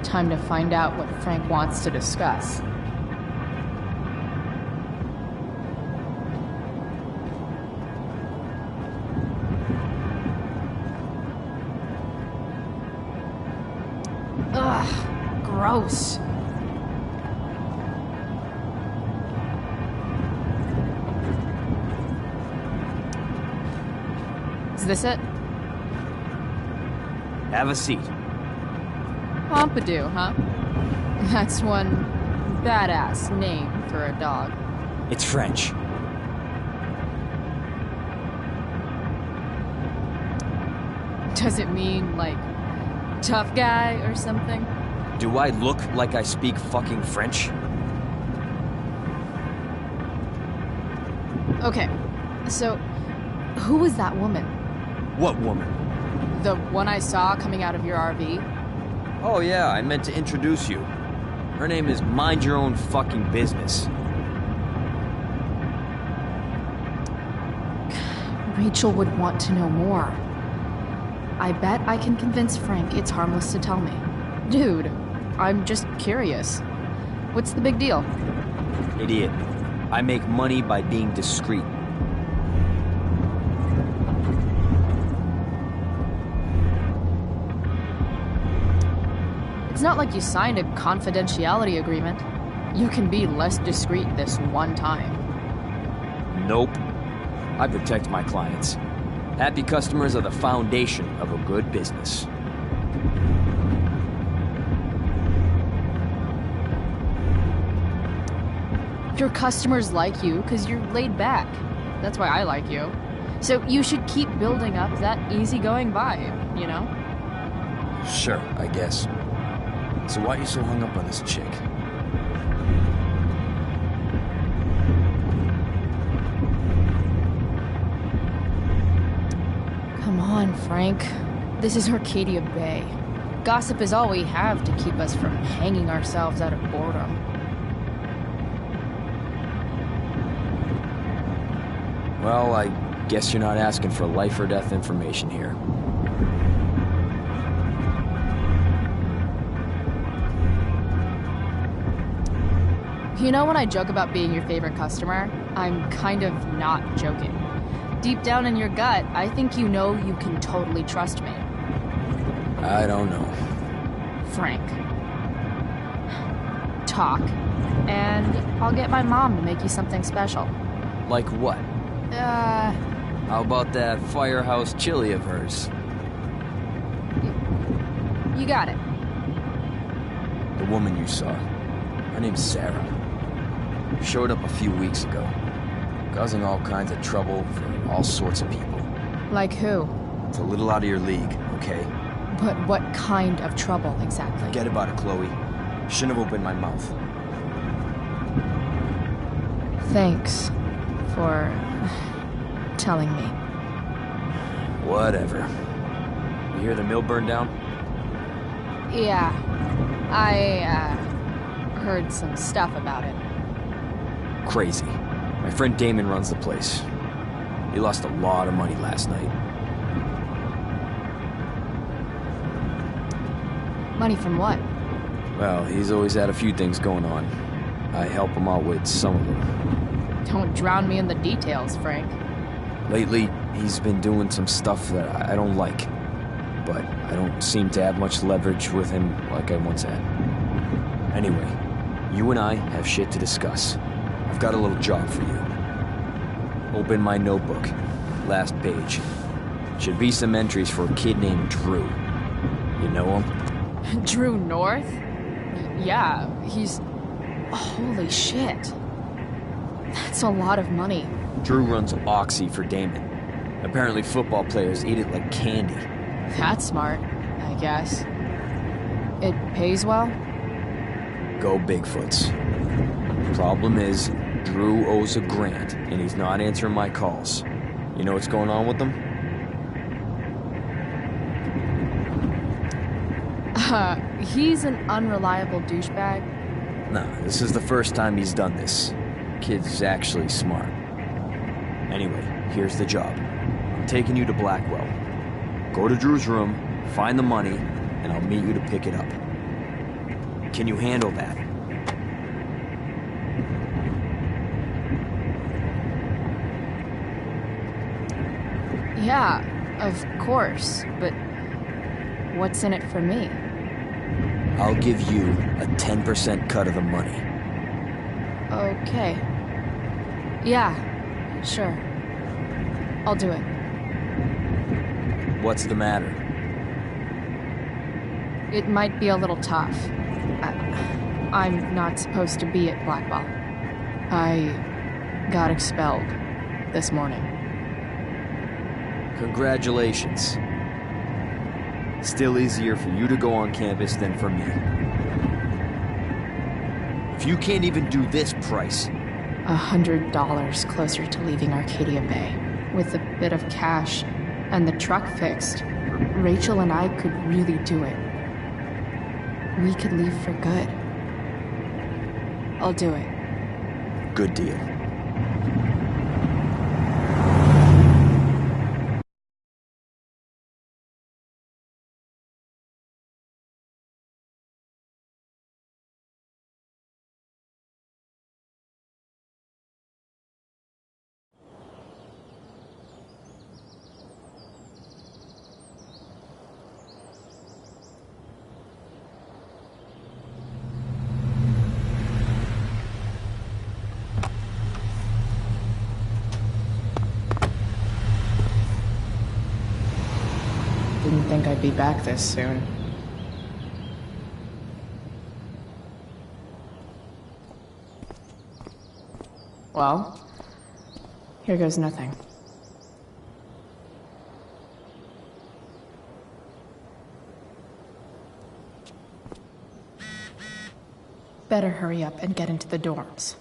Time to find out what Frank wants to discuss. Ugh, gross. Is this it? Have a seat. Pompidou, huh? That's one badass name for a dog. It's French. Does it mean, like, tough guy or something? Do I look like I speak fucking French? Okay, so who was that woman? What woman? The one I saw coming out of your RV? Oh yeah, I meant to introduce you. Her name is Mind Your Own Fucking Business. Rachel would want to know more. I bet I can convince Frank it's harmless to tell me. Dude, I'm just curious. What's the big deal? Idiot. I make money by being discreet. It's not like you signed a confidentiality agreement. You can be less discreet this one time. Nope. I protect my clients. Happy customers are the foundation of a good business. Your customers like you because you're laid back. That's why I like you. So you should keep building up that easygoing vibe, you know? Sure, I guess. So why are you so hung up on this chick? Come on, Frank. This is Arcadia Bay. Gossip is all we have to keep us from hanging ourselves out of boredom. Well, I guess you're not asking for life or death information here. You know when I joke about being your favorite customer, I'm kind of not joking. Deep down in your gut, I think you know you can totally trust me. I don't know. Frank. Talk, and I'll get my mom to make you something special. Like what? How about that firehouse chili of hers? You got it. The woman you saw. Her name's Sarah. Showed up a few weeks ago, causing all kinds of trouble for all sorts of people. Like who? It's a little out of your league, okay? But what kind of trouble exactly? Forget about it, Chloe. Shouldn't have opened my mouth. Thanks for telling me. Whatever. You hear the mill burned down? Yeah, I heard some stuff about it. Crazy. My friend Damon runs the place. He lost a lot of money last night. Money from what? Well, he's always had a few things going on. I help him out with some of them. Don't drown me in the details, Frank. Lately, he's been doing some stuff that I don't like. But I don't seem to have much leverage with him like I once had. Anyway, you and I have shit to discuss. I've got a little job for you. Open my notebook. Last page. Should be some entries for a kid named Drew. You know him? Drew North? Yeah, he's... Holy shit. That's a lot of money. Drew runs Oxy for Damon. Apparently football players eat it like candy. That's smart, I guess. It pays well? Go Bigfoots. Problem is, Drew owes a grant, and he's not answering my calls. You know what's going on with them? He's an unreliable douchebag. Nah, this is the first time he's done this. Kid's actually smart. Anyway, here's the job. I'm taking you to Blackwell. Go to Drew's room, find the money, and I'll meet you to pick it up. Can you handle that? Yeah, of course, but what's in it for me? I'll give you a 10% cut of the money. Okay. Yeah, sure. I'll do it. What's the matter? It might be a little tough. I'm not supposed to be at Blackwell. I got expelled this morning. Congratulations. Still easier for you to go on campus than for me. If you can't even do this price... $100 closer to leaving Arcadia Bay. With a bit of cash and the truck fixed, Rachel and I could really do it. We could leave for good. I'll do it. Good deal. Didn't think I'd be back this soon. Well, here goes nothing. Better hurry up and get into the dorms.